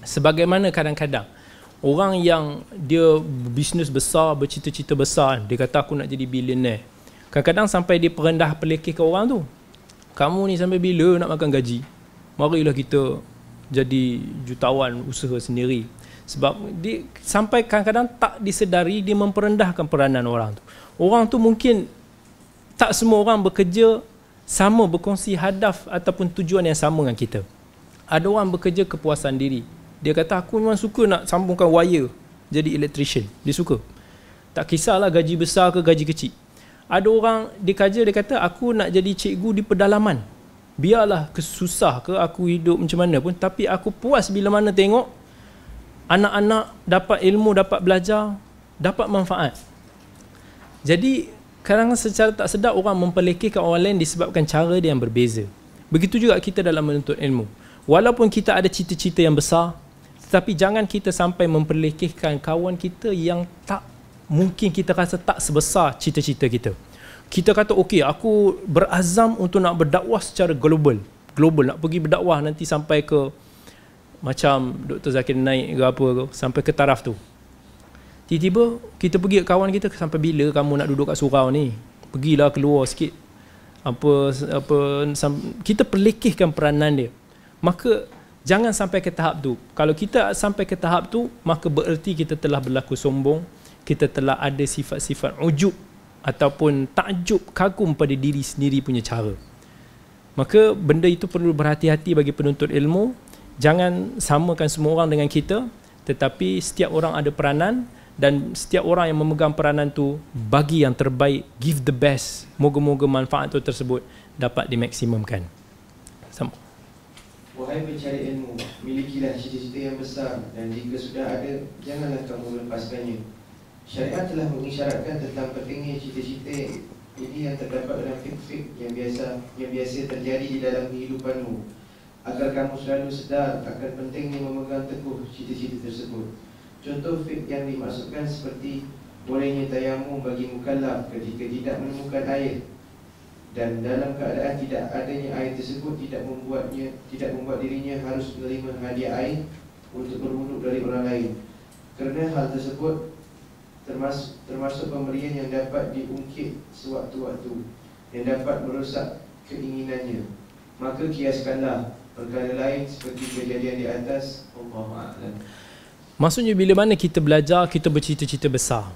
Sebagaimana kadang-kadang orang yang dia bisnes besar, bercita-cita besar, dia kata aku nak jadi billionaire. Kadang-kadang sampai dia perendah pelekeh ke orang tu. Kamu ni sampai bila nak makan gaji? Marilah kita jadi jutawan usaha sendiri. Sebab dia sampai kadang-kadang tak disedari dia memperendahkan peranan orang tu. Orang tu mungkin tak semua orang bekerja sama, berkongsi hadaf ataupun tujuan yang sama dengan kita. Ada orang bekerja kepuasan diri. Dia kata aku memang suka nak sambungkan wire jadi electrician. Dia suka. Tak kisahlah gaji besar ke gaji kecil. Ada orang dia kata aku nak jadi cikgu di pedalaman. Biarlah kesusah ke aku hidup macam mana pun, tapi aku puas bila mana tengok anak-anak dapat ilmu, dapat belajar, dapat manfaat. Jadi kadang-kadang secara tak sedar orang memperlekehkan orang lain disebabkan cara dia yang berbeza. Begitu juga kita dalam menuntut ilmu. Walaupun kita ada cita-cita yang besar, tetapi jangan kita sampai memperlekehkan kawan kita yang tak mungkin kita rasa tak sebesar cita-cita kita. Kita kata okey, aku berazam untuk nak berdakwah secara global, nak pergi berdakwah nanti sampai ke macam Dr. Zakir Naik ke apa ke, sampai ke taraf tu. Tiba-tiba kita pergi ke kawan kita, sampai bila kamu nak duduk kat surau ni? Pergilah keluar sikit. Kita perlekehkan peranan dia. Maka jangan sampai ke tahap tu. Kalau kita sampai ke tahap tu, maka bererti kita telah berlaku sombong, kita telah ada sifat-sifat ujub ataupun takjub, kagum pada diri sendiri punya cara. Maka benda itu perlu berhati-hati bagi penuntut ilmu. Jangan samakan semua orang dengan kita, tetapi setiap orang ada peranan, dan setiap orang yang memegang peranan tu bagi yang terbaik, give the best. Moga-moga manfaat tu tersebut dapat dimaksimumkan. Sama. Wahai pencari ilmu, milikilah cita-cita yang besar, dan jika sudah ada, janganlah kamu melepaskannya. Syariat telah mengisyaratkan tentang pentingnya cita-cita ini yang terdapat dalam fiqh-fiqh yang biasa terjadi di dalam kehidupanmu, agar kamu selalu sedar akan pentingnya memegang teguh cita-cita tersebut. Contoh fiqh yang dimaksudkan seperti bolehnya tayamum bagi mukallaf ketika tidak menemukan air, dan dalam keadaan tidak adanya air tersebut tidak membuat dirinya harus menerima hadiah air untuk berwuduk dari orang lain, kerana hal tersebut termasuk pemberian yang dapat diungkit sewaktu-waktu, yang dapat merosak keinginannya. Maka kiaskanlah perkara lain seperti kejadian di atas. Allahu a'lam. Maksudnya bila mana kita belajar, kita bercita-cita besar,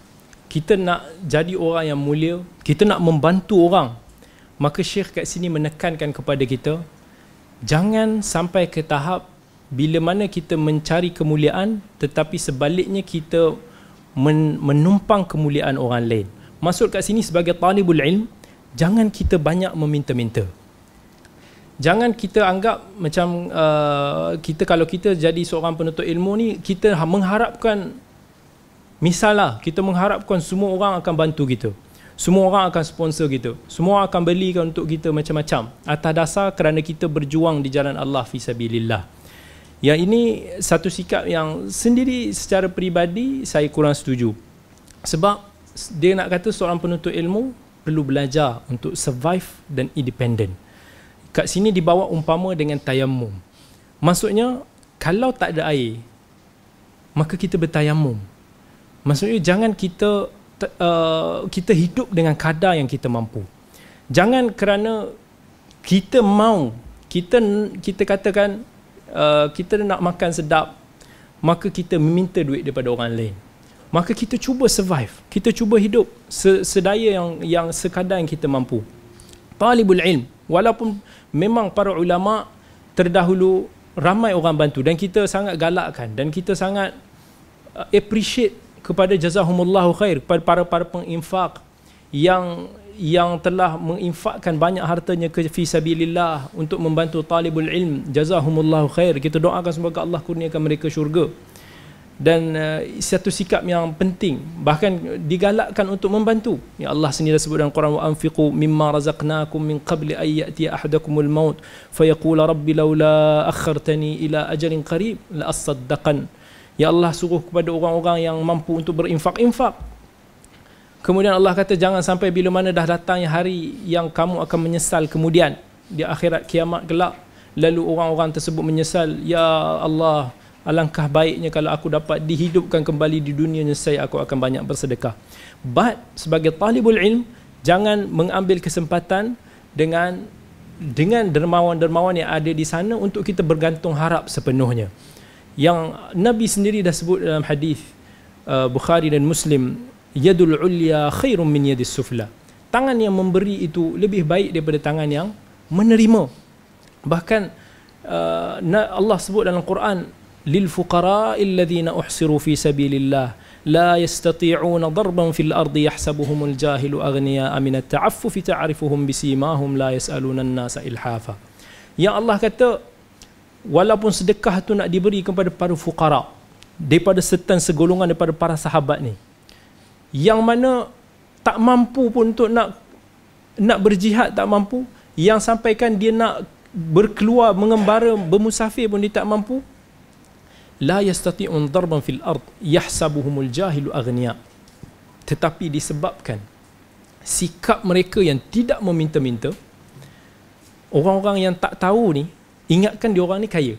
kita nak jadi orang yang mulia, kita nak membantu orang, maka Syekh kat sini menekankan kepada kita, jangan sampai ke tahap bila mana kita mencari kemuliaan tetapi sebaliknya kita menumpang kemuliaan orang lain. Maksud kat sini sebagai talibul ilm, jangan kita banyak meminta-minta. Jangan kita anggap macam kita kalau kita jadi seorang penuntut ilmu ni, kita mengharapkan, misalnya kita mengharapkan semua orang akan bantu kita, semua orang akan sponsor kita, semua orang akan belikan untuk kita macam-macam atas dasar kerana kita berjuang di jalan Allah fi sabilillah. Yang ini satu sikap yang sendiri secara peribadi saya kurang setuju. Sebab dia nak kata seorang penuntut ilmu perlu belajar untuk survive dan independent. Kat sini dibawa umpama dengan tayamum. Maksudnya kalau tak ada air, maka kita bertayamum. Maksudnya jangan kita hidup dengan kadar yang kita mampu. Jangan kerana kita mau, kita katakan kita nak makan sedap, maka kita meminta duit daripada orang lain. Maka kita cuba survive, kita cuba hidup sedaya yang sekadar yang kita mampu. Talibul ilm, walaupun memang para ulama terdahulu ramai orang bantu dan kita sangat galakkan dan kita sangat appreciate kepada jazahumullahu khair, kepada para penginfak yang telah menginfakkan banyak hartanya ke fi sabilillah untuk membantu talibul ilm. Jazahumullahu khair. Kita doakan semoga Allah kurniakan mereka syurga. Dan satu sikap yang penting, bahkan digalakkan untuk membantu. Ya Allah sendiri dah sebut dalam Quran, wa anfiqu mimma razaqnakum min qabli an ya'tiya ahadakumul maut fayaqula rabbi laula akhartani ila ajalin qarib la asaddaqan. Ya Allah suruh kepada orang-orang yang mampu untuk berinfak-infak. Kemudian Allah kata jangan sampai bila mana dah datangnya hari yang kamu akan menyesal kemudian di akhirat kiamat kelak, lalu orang-orang tersebut menyesal, ya Allah, alangkah baiknya kalau aku dapat dihidupkan kembali di dunia, nescaya aku akan banyak bersedekah. But sebagai talibul ilm, jangan mengambil kesempatan dengan dermawan-dermawan yang ada di sana untuk kita bergantung harap sepenuhnya. Yang Nabi sendiri dah sebut dalam hadis Bukhari dan Muslim, yadul ulya khairun min yadis sufla. Tangan yang memberi itu lebih baik daripada tangan yang menerima. Bahkan Allah sebut dalam Quran, lil fuqara'il ladzina uhsiru fi sabilillah la yastati'una darban fil ardi yahsabuhumul jahilu aghniya'a min at-ta'affufi ta'rifuhum bisimahum la yas'aluna an-nasa ilhafa. Yang Allah kata walaupun sedekah tu nak diberi kepada para fuqara daripada setan segolongan daripada para sahabat ni, yang mana tak mampu pun untuk nak berjihad, tak mampu, yang sampaikan dia nak berkeluar mengembara bermusafir pun dia tak mampu, la yastati'un darban fil ard yahsabuhumul jahilu aghniya. Tetapi disebabkan sikap mereka yang tidak meminta-minta, orang-orang yang tak tahu ni ingatkan dia orang ni kaya.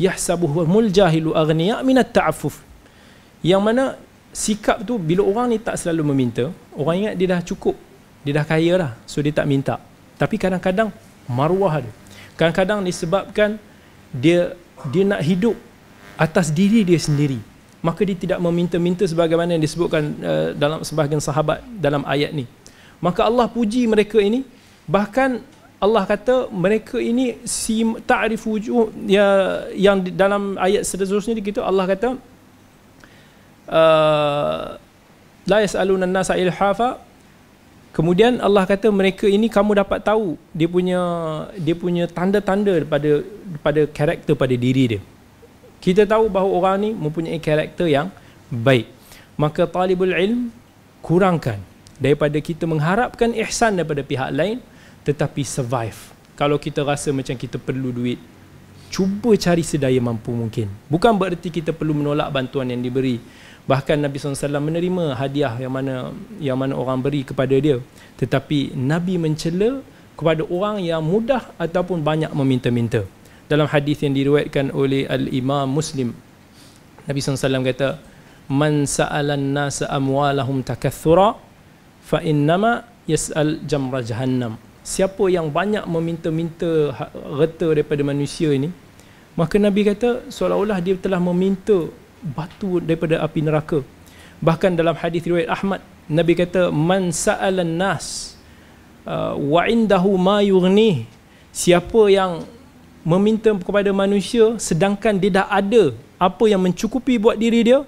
Yahsabuhumul jahilu aghniya minat ta'affuf. Yang mana sikap tu bila orang ni tak selalu meminta, orang ingat dia dah cukup, dia dah kaya dah, so dia tak minta. Tapi kadang-kadang maruah dia, kadang-kadang disebabkan dia nak hidup atas diri dia sendiri, maka dia tidak meminta-minta sebagaimana yang disebutkan dalam sebahagian sahabat dalam ayat ni. Maka Allah puji mereka ini, bahkan Allah kata mereka ini ta'rif wujuh, yang dalam ayat seterusnya gitu Allah kata la yas'aluna an-nasa ilhafa. Kemudian Allah kata mereka ini kamu dapat tahu dia punya tanda-tanda pada karakter pada diri dia. Kita tahu bahawa orang ni mempunyai karakter yang baik. Maka talibul ilm kurangkan daripada kita mengharapkan ihsan daripada pihak lain tetapi survive. Kalau kita rasa macam kita perlu duit, cuba cari sedaya mampu mungkin. Bukan bererti kita perlu menolak bantuan yang diberi. Bahkan Nabi SAW menerima hadiah yang mana orang beri kepada dia. Tetapi Nabi mencela kepada orang yang mudah ataupun banyak meminta-minta. Dalam hadis yang diriwayatkan oleh Al-Imam Muslim, Nabi SAW kata, "Man sa'alan nasa amwalahum takathura fa innama yas'al jamra jahannam." Siapa yang banyak meminta-minta harta daripada manusia ini, maka Nabi kata seolah-olah dia telah meminta batu daripada api neraka. Bahkan dalam hadis riwayat Ahmad, Nabi kata, "Man sa'alan nas wa indahu ma yughnih." Siapa yang meminta kepada manusia sedangkan dia dah ada apa yang mencukupi buat diri dia,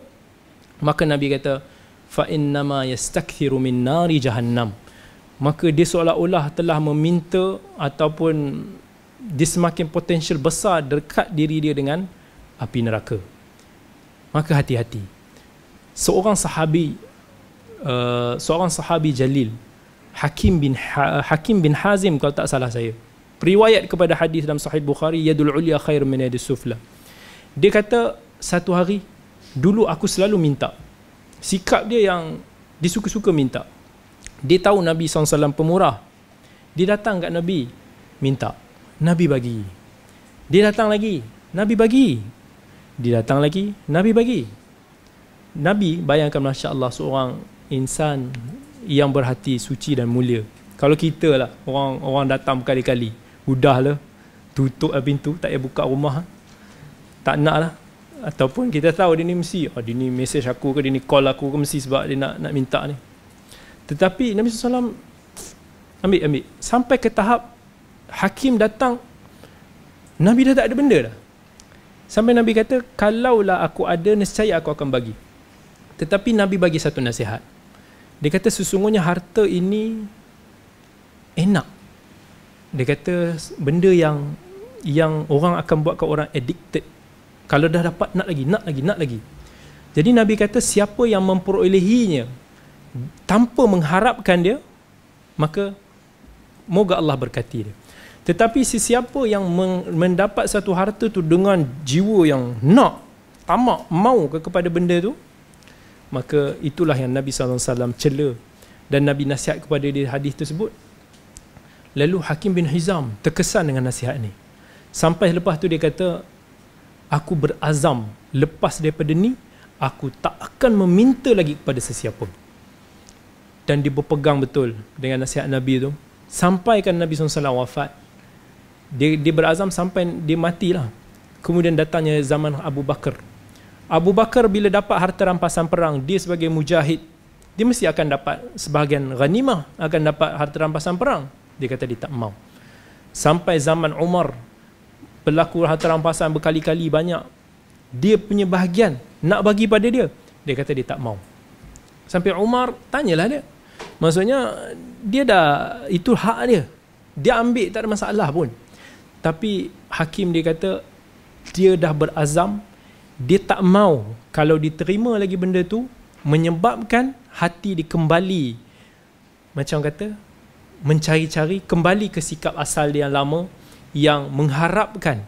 maka Nabi kata, "Fa innama yastakthiru min nari jahannam." Maka dia seolah-olah telah meminta ataupun dia semakin potensial besar dekat diri dia dengan api neraka. Maka hati-hati. Seorang sahabi jalil, Hakim bin Hazim kalau tak salah saya, riwayat kepada hadis dalam Sahih Bukhari, yadul ulya khair min yadis sufla. Dia kata satu hari dulu aku selalu minta. Sikap dia yang dia suka-suka minta. Dia tahu Nabi SAW pemurah. Dia datang kat Nabi minta, Nabi bagi. Dia datang lagi, Nabi bagi. Dia datang lagi, Nabi bagi. Nabi, bayangkan, Masya Allah, seorang insan yang berhati suci dan mulia. Kalau kita lah, orang datang berkali-kali, udahlah, tutup pintu, tak payah buka rumah, tak nak lah. Ataupun kita tahu dia ni mesti, dia ni message aku ke, dia ni call aku ke, mesti sebab dia nak minta ni. Tetapi Nabi SAW ambil sampai ke tahap Hakim datang, Nabi dah tak ada benda dah. Sampai Nabi kata, kalaulah aku ada, nescaya aku akan bagi. Tetapi Nabi bagi satu nasihat. Dia kata sesungguhnya harta ini enak. Dia kata benda yang orang akan buat kat orang addicted. Kalau dah dapat, nak lagi. Jadi Nabi kata siapa yang memperolehinya tanpa mengharapkan dia, maka moga Allah berkati dia. Tetapi sesiapa yang mendapat satu harta tu dengan jiwa yang nak, tamak, mau kepada benda tu, maka itulah yang Nabi SAW cela dan Nabi nasihat kepada dia hadis tersebut. Lalu Hakim bin Hizam terkesan dengan nasihat ni. Sampai lepas tu dia kata, aku berazam lepas daripada ni, aku tak akan meminta lagi kepada sesiapa. Dan dia berpegang betul dengan nasihat Nabi tu. Sampaikan Nabi SAW wafat. Dia berazam sampai dia matilah. Kemudian datangnya zaman Abu Bakar. Abu Bakar bila dapat harta rampasan perang, dia sebagai mujahid, dia mesti akan dapat sebahagian ghanimah, akan dapat harta rampasan perang. Dia kata dia tak mau. Sampai zaman Umar, berlaku harta rampasan berkali-kali banyak, dia punya bahagian nak bagi pada dia, dia kata dia tak mau. Sampai Umar tanyalah dia, maksudnya dia dah, itu hak dia, dia ambil tak ada masalah pun. Tapi Hakim dia kata dia dah berazam, dia tak mau kalau diterima lagi benda tu menyebabkan hati dia kembali, macam kata mencari-cari kembali ke sikap asal dia yang lama, yang mengharapkan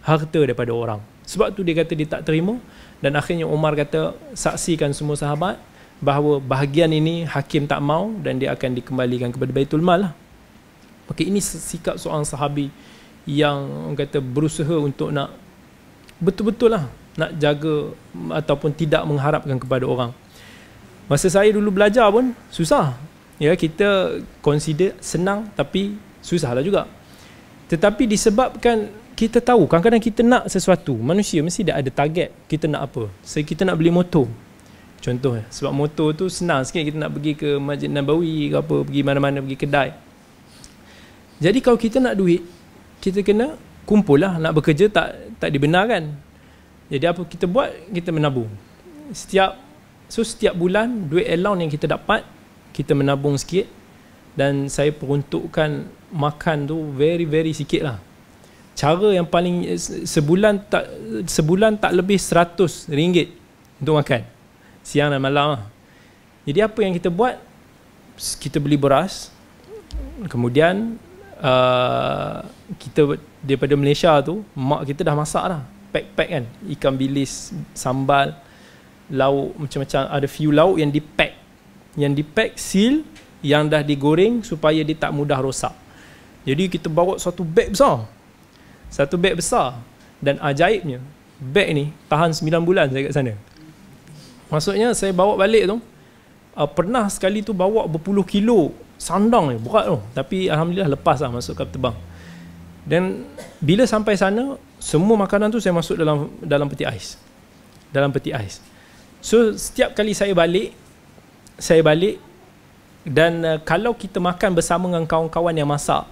harta daripada orang. Sebab tu dia kata dia tak terima. Dan akhirnya Umar kata, saksikan semua sahabat bahawa bahagian ini Hakim tak mau dan dia akan dikembalikan kepada Baitul Mal lah. Maka ini sikap seorang sahabi yang kata berusaha untuk nak betul-betul lah nak jaga ataupun tidak mengharapkan kepada orang. Masa saya dulu belajar pun susah. Ya, kita consider senang tapi susah lah juga. Tetapi disebabkan kita tahu kadang-kadang kita nak sesuatu, manusia mesti dah ada target. Kita nak apa? Kita nak beli motor. Contoh, sebab motor tu senang sikit, kita nak pergi ke Masjid Nabawi ke apa, pergi mana-mana, pergi kedai. Jadi kalau kita nak duit, kita kena kumpul lah. Nak bekerja tak dibenarkan. Jadi apa kita buat? Kita menabung. Setiap bulan duit allowance yang kita dapat, kita menabung sikit. Dan saya peruntukkan makan tu very sikit lah. cara yang paling sebulan tak lebih RM100 untuk makan siang dan malam. Jadi apa yang kita buat, kita beli beras, kemudian kita daripada Malaysia tu, mak kita dah masak dah, pack kan, ikan bilis, sambal, lauk macam-macam, ada few lauk yang dipack seal, yang dah digoreng supaya dia tak mudah rosak. Jadi kita bawa satu beg besar, dan ajaibnya beg ni tahan 9 bulan saya kat sana. Maksudnya saya bawa balik tu, pernah sekali tu bawa berpuluh kilo sandang ni, berat tu, tapi alhamdulillah lepas lah masuk kapal terbang. Dan bila sampai sana, semua makanan tu saya masuk dalam peti ais. So setiap kali saya balik, dan kalau kita makan bersama dengan kawan-kawan yang masak,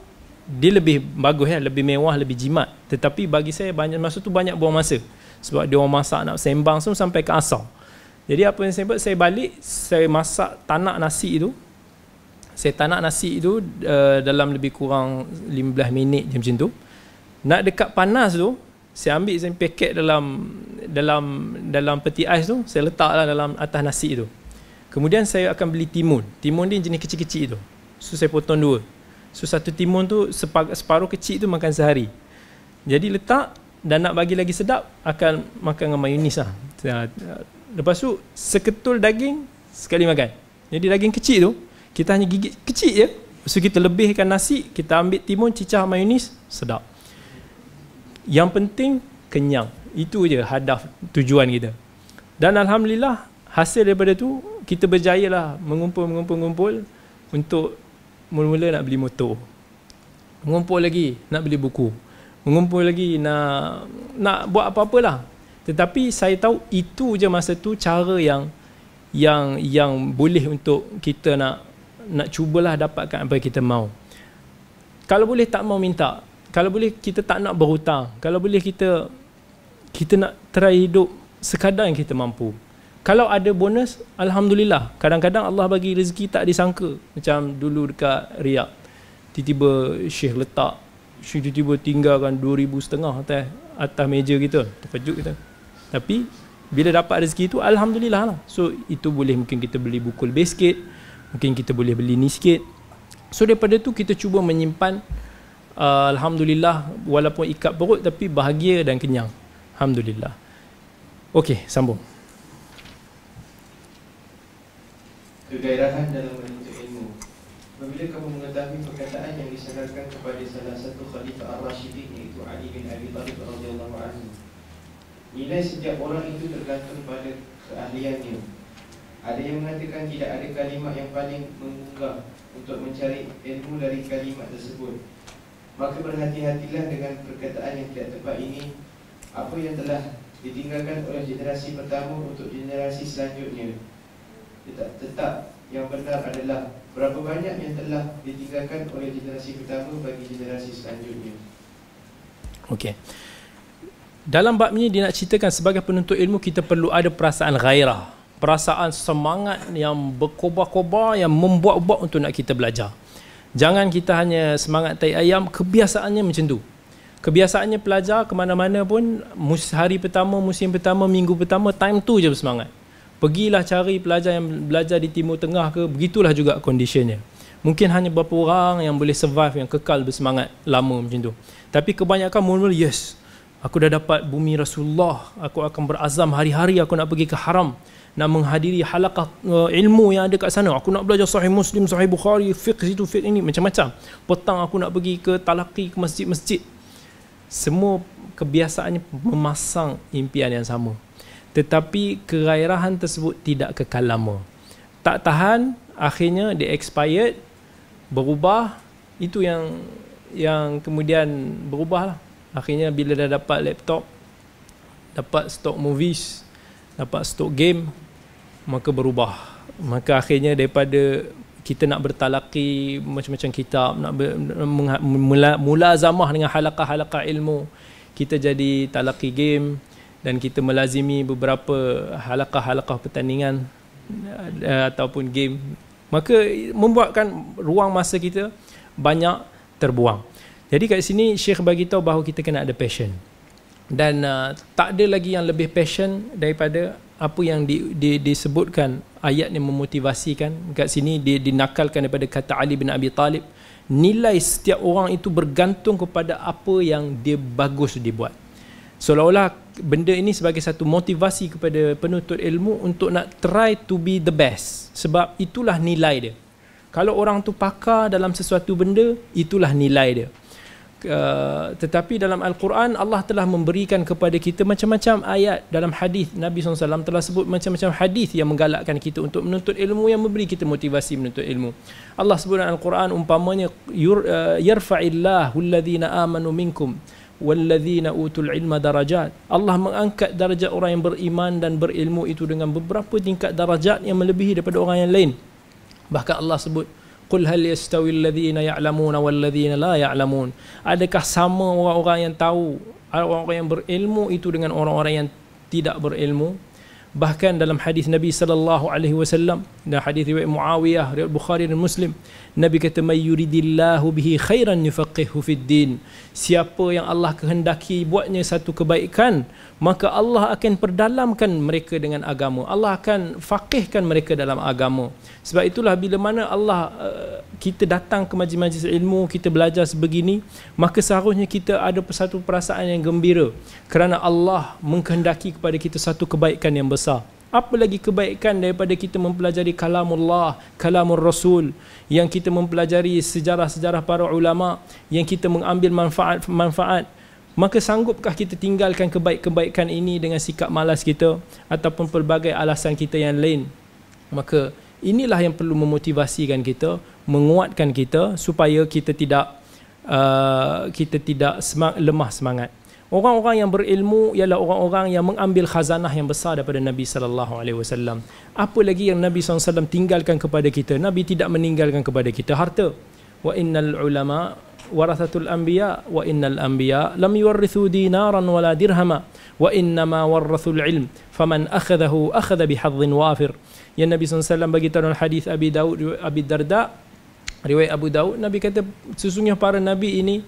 dia lebih bagus, lebih mewah, lebih jimat. Tetapi bagi saya masa tu banyak buang masa, sebab dia orang masak nak sembang semua sampai ke asar. Jadi apa yang saya buat, saya balik, saya masak tanak nasi itu dalam lebih kurang 15 minit macam tu. Nak dekat panas tu, saya ambil paket dalam peti ais tu, saya letaklah dalam atas nasi tu. Kemudian saya akan beli timun. Timun ni jenis kecil-kecil tu. So saya potong 2. So satu timun tu separuh kecil tu makan sehari. Jadi letak, dan nak bagi lagi sedap, akan makan dengan mayonis lah. Lepas tu seketul daging sekali makan. Jadi daging kecil tu kita hanya gigit kecil je. Lepas tu kita lebihkan nasi, kita ambil timun, cicah mayonis, sedap. Yang penting kenyang. Itu je hadaf, tujuan kita. Dan alhamdulillah hasil daripada tu kita berjayalah mengumpul untuk mula-mula nak beli motor. Mengumpul lagi nak beli buku. Mengumpul lagi nak buat apa-apalah. Tetapi saya tahu itu je masa tu cara yang boleh untuk kita nak cubalah dapatkan apa yang kita mau. Kalau boleh tak mau minta. Kalau boleh kita tak nak berhutang. Kalau boleh kita nak try hidup sekadar yang kita mampu. Kalau ada bonus, alhamdulillah. Kadang-kadang Allah bagi rezeki tak disangka. Macam dulu dekat Riyadh, tiba-tiba Syekh letak, Syekh tiba-tiba tinggalkan 2,500 atas meja kita. Terkejut kita. Tapi bila dapat rezeki itu, alhamdulillah lah. So itu boleh, mungkin kita beli buku lebih sikit, mungkin kita boleh beli ni sikit. So daripada tu kita cuba menyimpan, alhamdulillah, walaupun ikat perut tapi bahagia dan kenyang. Alhamdulillah. Okey, sambung. Kegairahan dalam menuntut ilmu. Apabila kamu mengetahui perkataan yang disandarkan kepada salah satu khalifah Ar-Rasyidin, iaitu Ali bin Abi Thalib radhiyallahu anhu, nilai setiap orang itu tergantung pada keahliannya. Ada yang mengatakan tidak ada kalimat yang paling mengunggah untuk mencari ilmu dari kalimat tersebut. Maka berhati-hatilah dengan perkataan yang tidak tepat ini. Apa yang telah ditinggalkan oleh generasi pertama untuk generasi selanjutnya, tetap yang benar adalah berapa banyak yang telah ditinggalkan oleh generasi pertama bagi generasi selanjutnya. Okey. Dalam bab ini dia nak ceritakan sebagai penuntut ilmu kita perlu ada perasaan ghairah, perasaan semangat yang berkobar-kobar, yang membuat-buat untuk nak kita belajar. Jangan kita hanya semangat tai ayam. Kebiasaannya macam tu. Kebiasaannya pelajar ke mana-mana pun, hari pertama, musim pertama, minggu pertama, time tu je bersemangat. Pergilah cari pelajar yang belajar di Timur Tengah ke, begitulah juga conditionnya. Mungkin hanya beberapa orang yang boleh survive, yang kekal bersemangat lama macam tu. Tapi kebanyakan mula-mula, yes, aku dah dapat bumi Rasulullah, aku akan berazam hari-hari aku nak pergi ke haram, nak menghadiri halaqah ilmu yang ada kat sana. Aku nak belajar Sahih Muslim, Sahih Bukhari, fiqh situ, fiqh ini, macam-macam. Petang aku nak pergi ke talaqi, ke masjid-masjid. Semua kebiasaannya memasang impian yang sama. Tetapi kegairahan tersebut tidak kekal lama. Tak tahan, akhirnya dia expired, berubah. Itu yang kemudian berubah lah. Akhirnya bila dah dapat laptop, dapat stok movies, dapat stok game, maka berubah. Maka akhirnya daripada kita nak bertalaki macam-macam kitab, nak mulazamah dengan halaqah-halaqah ilmu, kita jadi talaki game, dan kita melazimi beberapa halaqah-halaqah pertandingan ataupun game. Maka membuatkan ruang masa kita banyak terbuang. Jadi kat sini Syekh bagi tahu bahawa kita kena ada passion. Dan tak ada lagi yang lebih passion daripada apa yang disebutkan ayat yang memotivasikan. Kat sini dia dinakalkan daripada kata Ali bin Abi Talib, nilai setiap orang itu bergantung kepada apa yang dia bagus dibuat. Seolah-olah benda ini sebagai satu motivasi kepada penuntut ilmu untuk nak try to be the best. Sebab itulah nilai dia. Kalau orang tu pakar dalam sesuatu benda, itulah nilai dia. Tetapi dalam Al-Quran Allah telah memberikan kepada kita macam-macam ayat. Dalam hadis Nabi SAW telah sebut macam-macam hadis yang menggalakkan kita untuk menuntut ilmu, yang memberi kita motivasi menuntut ilmu. Allah sebut dalam Al-Quran umpamanya, yarfa'illahu alladhina amanu minkum walladzina utul ilma darajat. Allah mengangkat darjat orang yang beriman dan berilmu itu dengan beberapa tingkat darajat yang melebihi daripada orang yang lain. Bahkan Allah sebut, qul hal yastawi alladhina ya'lamuna walladzina la ya'lamun. Adakah sama orang-orang yang tahu, orang-orang yang berilmu itu dengan orang-orang yang tidak berilmu? Bahkan dalam hadis Nabi sallallahu alaihi wasallam, dan hadis riwayat Muawiyah, riwayat Bukhari dan Muslim, Nabi kata, may yuridillahu bihi khairan yufaqihu fid din. Siapa yang Allah kehendaki buatnya satu kebaikan, maka Allah akan perdalamkan mereka dengan agama. Allah akan faqihkan mereka dalam agama. Sebab itulah bila mana Allah kita datang ke majlis-majlis ilmu, kita belajar sebegini, maka seharusnya kita ada satu perasaan yang gembira kerana Allah mengkehendaki kepada kita satu kebaikan yang besar. Apa lagi kebaikan daripada kita mempelajari kalamullah, kalamur Rasul, yang kita mempelajari sejarah-sejarah para ulama, yang kita mengambil manfaat. Maka sanggupkah kita tinggalkan kebaikan ini dengan sikap malas kita ataupun pelbagai alasan kita yang lain? Maka inilah yang perlu memotivasikan kita, menguatkan kita supaya kita tidak lemah semangat. Orang-orang yang berilmu ialah orang-orang yang mengambil khazanah yang besar daripada Nabi sallallahu alaihi wasallam. Apa lagi yang Nabi SAW tinggalkan kepada kita? Nabi tidak meninggalkan kepada kita harta. Wa innal ulama warathatul anbiya wa innal anbiya lam yuwarrithu dinaran wala dirhama wa innama warrathul ilm faman akhadahu akhadha bihadhin wafir. Yang Nabi SAW bagi tahu dalam hadis Abi Darda, riwayat Abu Daud, Nabi kata sesungguhnya para nabi ini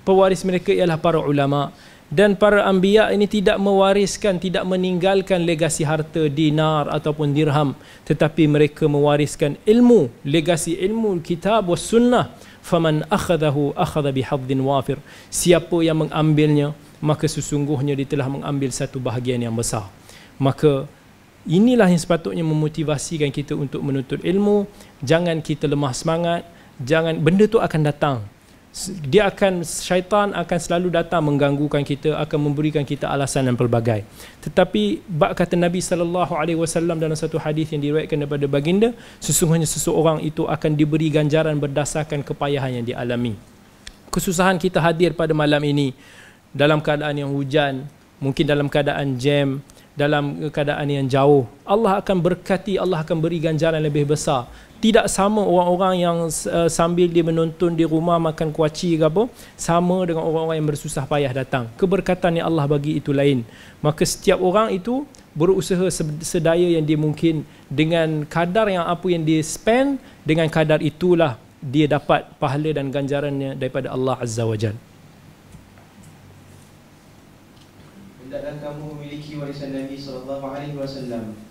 pewaris mereka ialah para ulama. Dan para anbiya ini tidak mewariskan, tidak meninggalkan legasi harta, dinar ataupun dirham, tetapi mereka mewariskan ilmu, legasi ilmu kitab was sunnah. Faman akhadahu akhadha bihadhin wafir. Siapa yang mengambilnya, maka sesungguhnya dia telah mengambil satu bahagian yang besar. Maka inilah yang sepatutnya memotivasikan kita untuk menuntut ilmu. Jangan kita lemah semangat. Jangan, benda tu akan datang. Syaitan akan selalu datang mengganggukan kita, akan memberikan kita alasan dan pelbagai. Tetapi kata Nabi SAW dalam satu hadis yang diriwayatkan daripada baginda, sesungguhnya seseorang itu akan diberi ganjaran berdasarkan kepayahan yang dialami. Kesusahan kita hadir pada malam ini dalam keadaan yang hujan, mungkin dalam keadaan jam, dalam keadaan yang jauh, Allah akan berkati, Allah akan beri ganjaran lebih besar. Tidak sama orang-orang yang sambil dia menonton di rumah makan kuaci ke apa, sama dengan orang-orang yang bersusah payah datang. Keberkatan yang Allah bagi itu lain. Maka setiap orang itu berusaha sedaya yang dia mungkin, dengan kadar yang apa yang dia spend, dengan kadar itulah dia dapat pahala dan ganjarannya daripada Allah Azza wa Jalla. Hendaklah kamu memiliki warisan Nabi SAW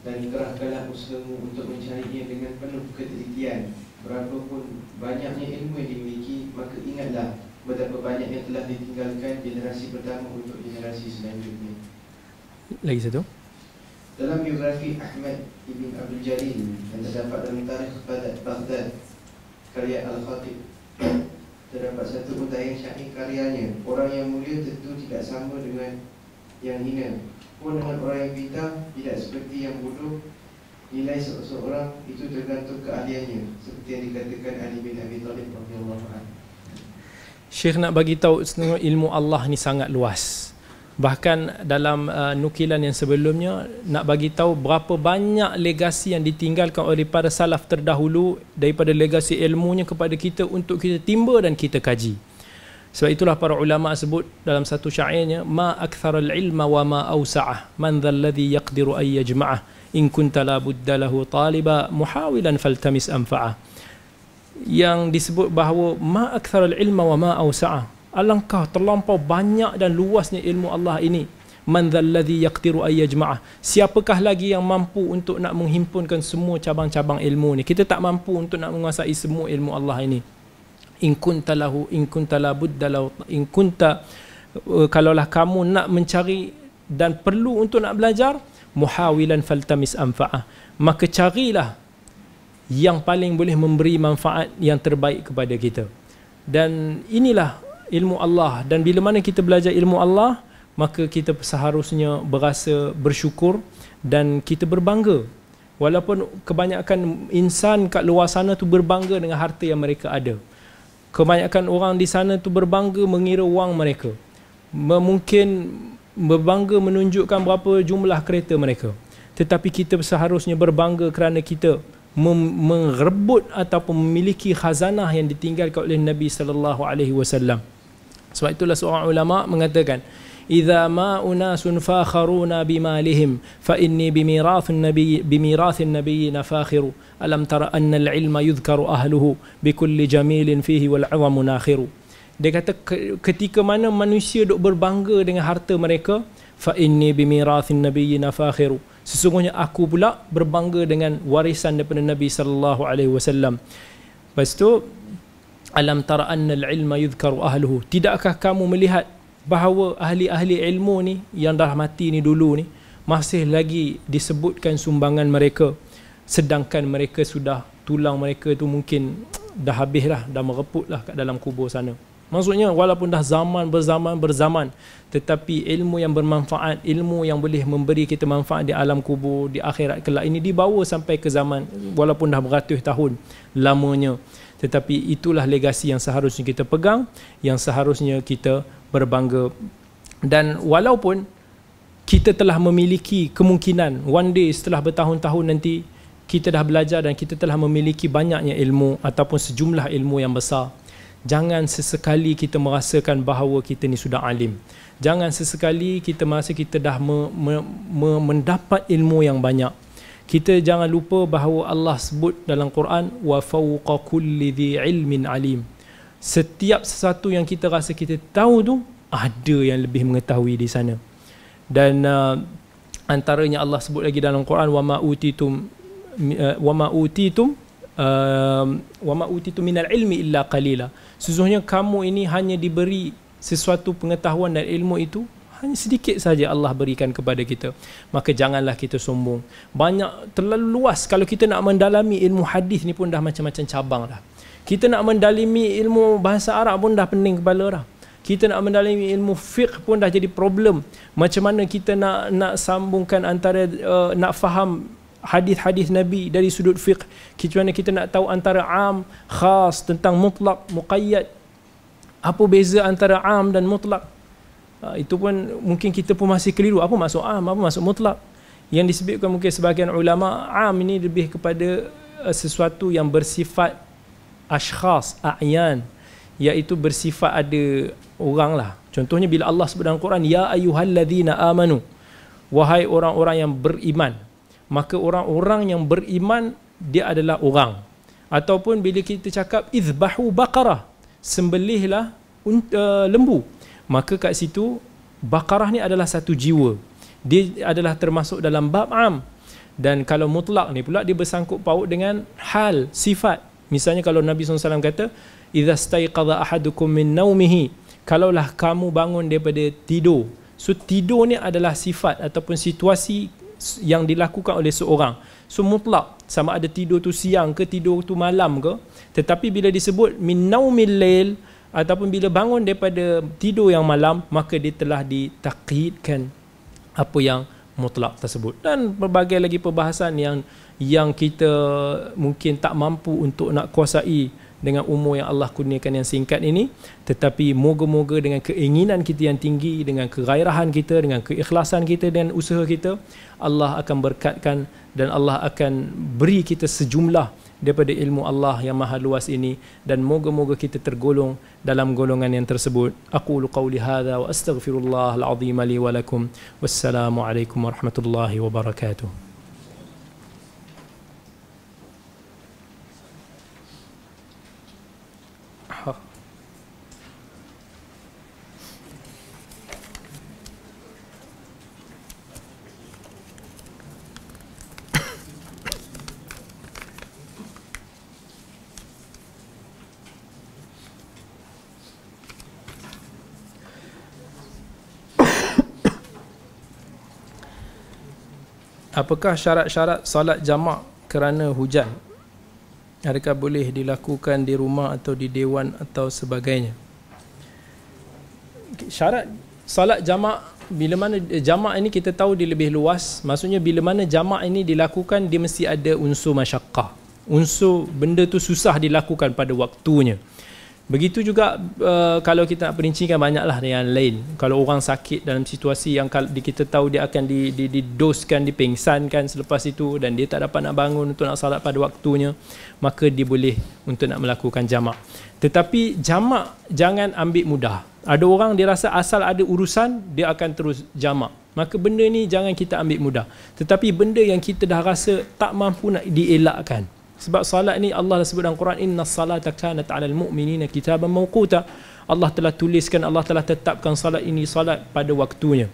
dan kerahkanlah usahamu untuk mencarinya dengan penuh ketelitian. Berapapun banyaknya ilmu yang dimiliki, maka ingatlah betapa banyak yang telah ditinggalkan generasi pertama untuk generasi selanjutnya. Lagi satu. Dalam biografi Ahmad Ibn Abdul Jalil yang terdapat dalam Tarikh Baghdad karya Al-Khatib, terdapat satu untayan syair karyanya. Orang yang mulia tentu tidak sama dengan yang hina, pun dengan orang yang pintar tidak seperti yang bodoh. Nilai seseorang itu tergantung keahliannya, seperti yang dikatakan Ali bin Abi Talib radhiyallahu anhu. Syekh nak bagi tahu ilmu Allah ni sangat luas. Bahkan dalam nukilan yang sebelumnya nak bagi tahu berapa banyak legasi yang ditinggalkan oleh para salaf terdahulu daripada legasi ilmunya kepada kita untuk kita timba dan kita kaji. Sebab itulah para ulama sebut dalam satu syairnya, ma aktharal ilma wa ma awsa'ah man dhal ladhi yaqdiru ay yajma'ah in kunta la budda lahu taliba muhawilan faltamis anfa'ah. Yang disebut bahawa ma aktharal ilma wa ma awsa'ah, Alangkah terlampau banyak dan luasnya ilmu Allah ini. Man dzalladzi yaqdiru ay yajma'ah. Siapakah lagi yang mampu untuk nak menghimpunkan semua cabang-cabang ilmu ni? Kita tak mampu untuk nak menguasai semua ilmu Allah ini. In kunta lahu in kunta la budda lahu in kunta, kalaulah kamu nak mencari dan perlu untuk nak belajar, muhawilan faltamis anfa'ah, maka carilah yang paling boleh memberi manfaat yang terbaik kepada kita. Dan inilah ilmu Allah. Dan bila mana kita belajar ilmu Allah, maka kita seharusnya berasa bersyukur dan kita berbangga. Walaupun kebanyakan insan kat luar sana tu berbangga dengan harta yang mereka ada. Kebanyakan orang di sana tu berbangga mengira wang mereka. Mungkin berbangga menunjukkan berapa jumlah kereta mereka. Tetapi kita seharusnya berbangga kerana kita merebut ataupun memiliki khazanah yang ditinggalkan oleh Nabi sallallahu alaihi wasallam. Sebab itulah seorang ulama mengatakan, "Idza ma unasun fakharuna bimalihim fa inni bimirathin nabiyyin fakhiru. Alam tara anna al-ilma yudhkaru ahluhu bikulli jamilin fihi wal 'azamu nakhiru." Dia kata ketika mana manusia duk berbangga dengan harta mereka, fa inni bimirathin nabiyyin fakhiru. Sesungguhnya aku pula berbangga dengan warisan daripada Nabi sallallahu alaihi wasallam. Lepas tu, alam tara anna al-ilma yudhkaru ahluhu. Tidakkah kamu melihat bahawa ahli-ahli ilmu ni yang dah mati ni dulu ni masih lagi disebutkan sumbangan mereka, sedangkan mereka sudah, tulang mereka tu mungkin dah habis lah, dah mereput lah kat dalam kubur sana. Maksudnya walaupun dah berzaman, tetapi ilmu yang bermanfaat, ilmu yang boleh memberi kita manfaat di alam kubur, di akhirat kelak ini dibawa sampai ke zaman walaupun dah beratus tahun lamanya. Tetapi itulah legasi yang seharusnya kita pegang, yang seharusnya kita berbangga. Dan walaupun kita telah memiliki kemungkinan one day setelah bertahun-tahun nanti kita dah belajar dan kita telah memiliki banyaknya ilmu ataupun sejumlah ilmu yang besar, jangan sesekali kita merasakan bahawa kita ni sudah alim. Jangan sesekali kita merasa kita dah mendapat ilmu yang banyak. Kita jangan lupa bahawa Allah sebut dalam Quran, wa fawqa kulli dhi ilmin alim. Setiap sesuatu yang kita rasa kita tahu tu, ada yang lebih mengetahui di sana. Dan antaranya Allah sebut lagi dalam Quran, wa ma utitum minal ilmi illa qalila. Sesungguhnya kamu ini hanya diberi sesuatu pengetahuan dan ilmu itu hanya sedikit saja Allah berikan kepada kita. Maka janganlah kita sombong. Banyak, terlalu luas. Kalau kita nak mendalami ilmu hadis ni pun dah macam-macam cabang dah. Kita nak mendalami ilmu bahasa Arab pun dah pening kepala dah. Kita nak mendalami ilmu fiqh pun dah jadi problem. Macam mana kita nak sambungkan antara nak faham hadis-hadis Nabi dari sudut fiqh. Macam mana kita nak tahu antara am, khas, tentang mutlak, muqayyad. Apa beza antara am dan mutlak? Itu pun mungkin kita pun masih keliru. Apa maksud am, apa maksud mutlak? Yang disebutkan mungkin sebahagian ulama, am ini lebih kepada sesuatu yang bersifat ashkhas, a'yan, iaitu bersifat ada orang lah. Contohnya bila Allah sebut dalam Quran, ya ayyuhalladzina amanu, wahai orang-orang yang beriman, maka orang-orang yang beriman dia adalah orang. Ataupun bila kita cakap izbahu baqarah, sembelihlah lembu, maka kat situ baqarah ni adalah satu jiwa, dia adalah termasuk dalam bab am. Dan kalau mutlak ni pula dia bersangkut paut dengan hal, sifat. Misalnya kalau Nabi SAW kata, idza staiqadha ahadukum min naumihi, kalaulah kamu bangun daripada tidur. So tidur ni adalah sifat ataupun situasi yang dilakukan oleh seorang. So mutlak, sama ada tidur tu siang ke tidur tu malam ke. Tetapi bila disebut min naumil lail, ataupun bila bangun daripada tidur yang malam, maka dia telah ditakyidkan apa yang mutlak tersebut. Dan berbagai lagi perbahasan yang kita mungkin tak mampu untuk nak kuasai dengan umur yang Allah kurniakan yang singkat ini. Tetapi moga-moga dengan keinginan kita yang tinggi, dengan kegairahan kita, dengan keikhlasan kita dan usaha kita, Allah akan berkatkan dan Allah akan beri kita sejumlah daripada ilmu Allah yang maha luas ini, dan moga-moga kita tergolong dalam golongan yang tersebut. Aqulu qawli hadha wa astaghfirullahal azim li wa lakum. Wassalamu alaikum warahmatullahi wabarakatuh. Apakah syarat-syarat salat jamak kerana hujan? Adakah boleh dilakukan di rumah atau di dewan atau sebagainya? Syarat salat jamak, bila mana jamak ini kita tahu dia lebih luas. Maksudnya bila mana jamak ini dilakukan, dia mesti ada unsur masyaqqah. Unsur benda tu susah dilakukan pada waktunya. Begitu juga kalau kita nak perincikan banyaklah yang lain. Kalau orang sakit dalam situasi yang kita tahu dia akan didoskan, dipengsankan selepas itu dan dia tak dapat nak bangun untuk nak salat pada waktunya, maka dia boleh untuk nak melakukan jamak. Tetapi jamak jangan ambil mudah. Ada orang dia rasa asal ada urusan dia akan terus jamak. Maka benda ni jangan kita ambil mudah. Tetapi benda yang kita dah rasa tak mampu nak dielakkan. Sebab salat ni Allah dah sebut dalam Quran, inna salata kanat 'alal mu'minina kitaban mawquta. Allah telah tuliskan, Allah telah tetapkan salat ini salat pada waktunya.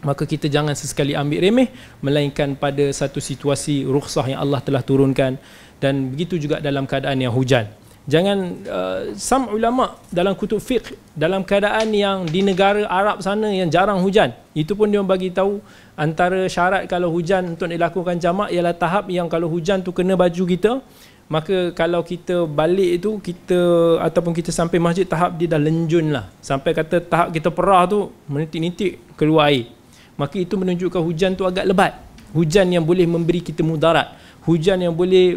Maka kita jangan sesekali ambil remeh, melainkan pada satu situasi rukhsah yang Allah telah turunkan. Dan begitu juga dalam keadaan yang hujan. Jangan some ulama dalam kutub fiqh, dalam keadaan yang di negara Arab sana yang jarang hujan, itu pun dia bagi tahu antara syarat kalau hujan untuk dilakukan jamak ialah tahap yang kalau hujan tu kena baju kita, maka kalau kita balik itu kita ataupun kita sampai masjid tahap dia dah lenjun lah, sampai kata tahap kita perah tu menitik-nitik keluar air, maka itu menunjukkan hujan tu agak lebat, hujan yang boleh memberi kita mudarat, hujan yang boleh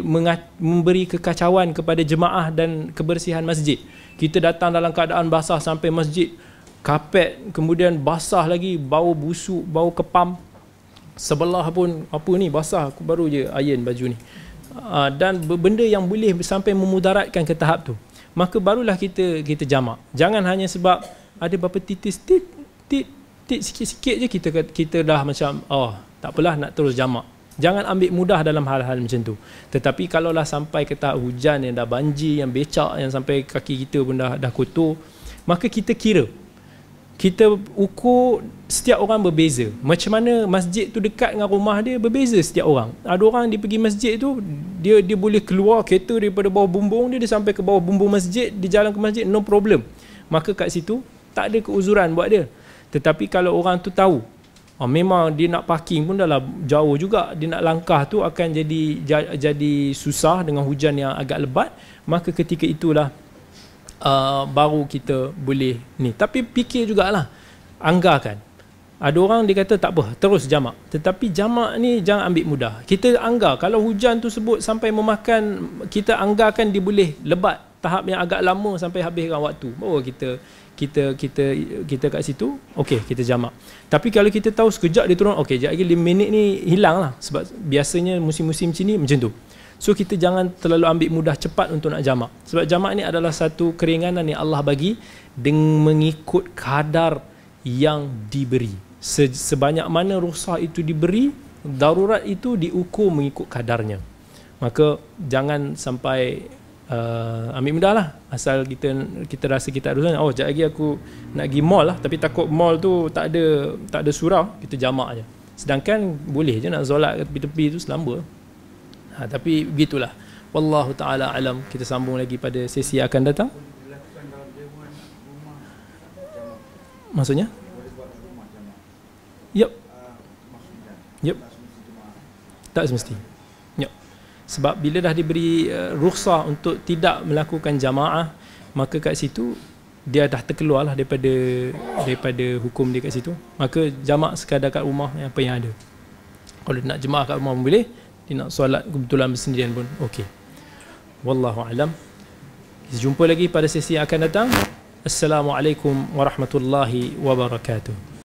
memberi kekacauan kepada jemaah dan kebersihan masjid. Kita datang dalam keadaan basah sampai masjid, kapet kemudian basah lagi, bau busuk, bau kepam, sebelah pun apa ni basah, aku baru je iron baju ni, dan benda yang boleh sampai memudaratkan ke tahap tu, maka barulah kita jamak. Jangan hanya sebab ada berapa titis sikit-sikit je kita dah macam tak apalah nak terus jamak. Jangan ambil mudah dalam hal-hal macam tu. Tetapi kalaulah sampai ke tahap hujan yang dah banjir, yang becak, yang sampai kaki kita pun dah kotor, maka kita kira, kita ukur, setiap orang berbeza. Macam mana masjid tu dekat dengan rumah dia, berbeza setiap orang. Ada orang dia pergi masjid tu, dia boleh keluar kereta daripada bawah bumbung dia sampai ke bawah bumbung masjid, dia jalan ke masjid, no problem. Maka kat situ tak ada keuzuran buat dia. Tetapi kalau orang tu tahu memang dia nak parking pun dah lah jauh juga, dia nak langkah tu akan jadi susah dengan hujan yang agak lebat, maka ketika itulah baru kita boleh ni. Tapi fikir jugalah, anggarkan. Ada orang dia kata tak apa, terus jamak. Tetapi jamak ni jangan ambil mudah. Kita anggar, kalau hujan tu sebut sampai memakan, kita anggarkan dia boleh lebat tahap yang agak lama sampai habiskan waktu, baru kita kat situ, okey, kita jamak. Tapi kalau kita tahu sekejap dia turun, okey, sekejap lagi 5 minit ni hilang lah. Sebab biasanya musim-musim macam ni macam tu. So kita jangan terlalu ambil mudah cepat untuk nak jamak. Sebab jamak ni adalah satu keringanan yang Allah bagi dengan mengikut kadar yang diberi. Sebanyak mana rukhsah itu diberi, darurat itu diukur mengikut kadarnya. Maka jangan sampai ambil mudah lah. Asal kita rasa kita ada urusan, sekejap lagi aku nak pergi mall lah, tapi takut mall tu tak ada surau, kita jamak je. Sedangkan boleh je nak solat kat tepi-tepi tu selamba. Tapi begitulah. Wallahu ta'ala alam. Kita sambung lagi pada sesi yang akan datang. Maksudnya? Yep. Tak semesti. Sebab bila dah diberi rukhsah untuk tidak melakukan jamaah, maka kat situ dia dah terkeluar lah daripada hukum dia kat situ. Maka jamak sekadar kat rumah apa yang ada. Kalau nak jemaah kat rumah pun boleh, dia nak solat kebetulan bersendirian pun okey. Wallahu alam. Kita jumpa lagi pada sesi yang akan datang. Assalamualaikum warahmatullahi wabarakatuh.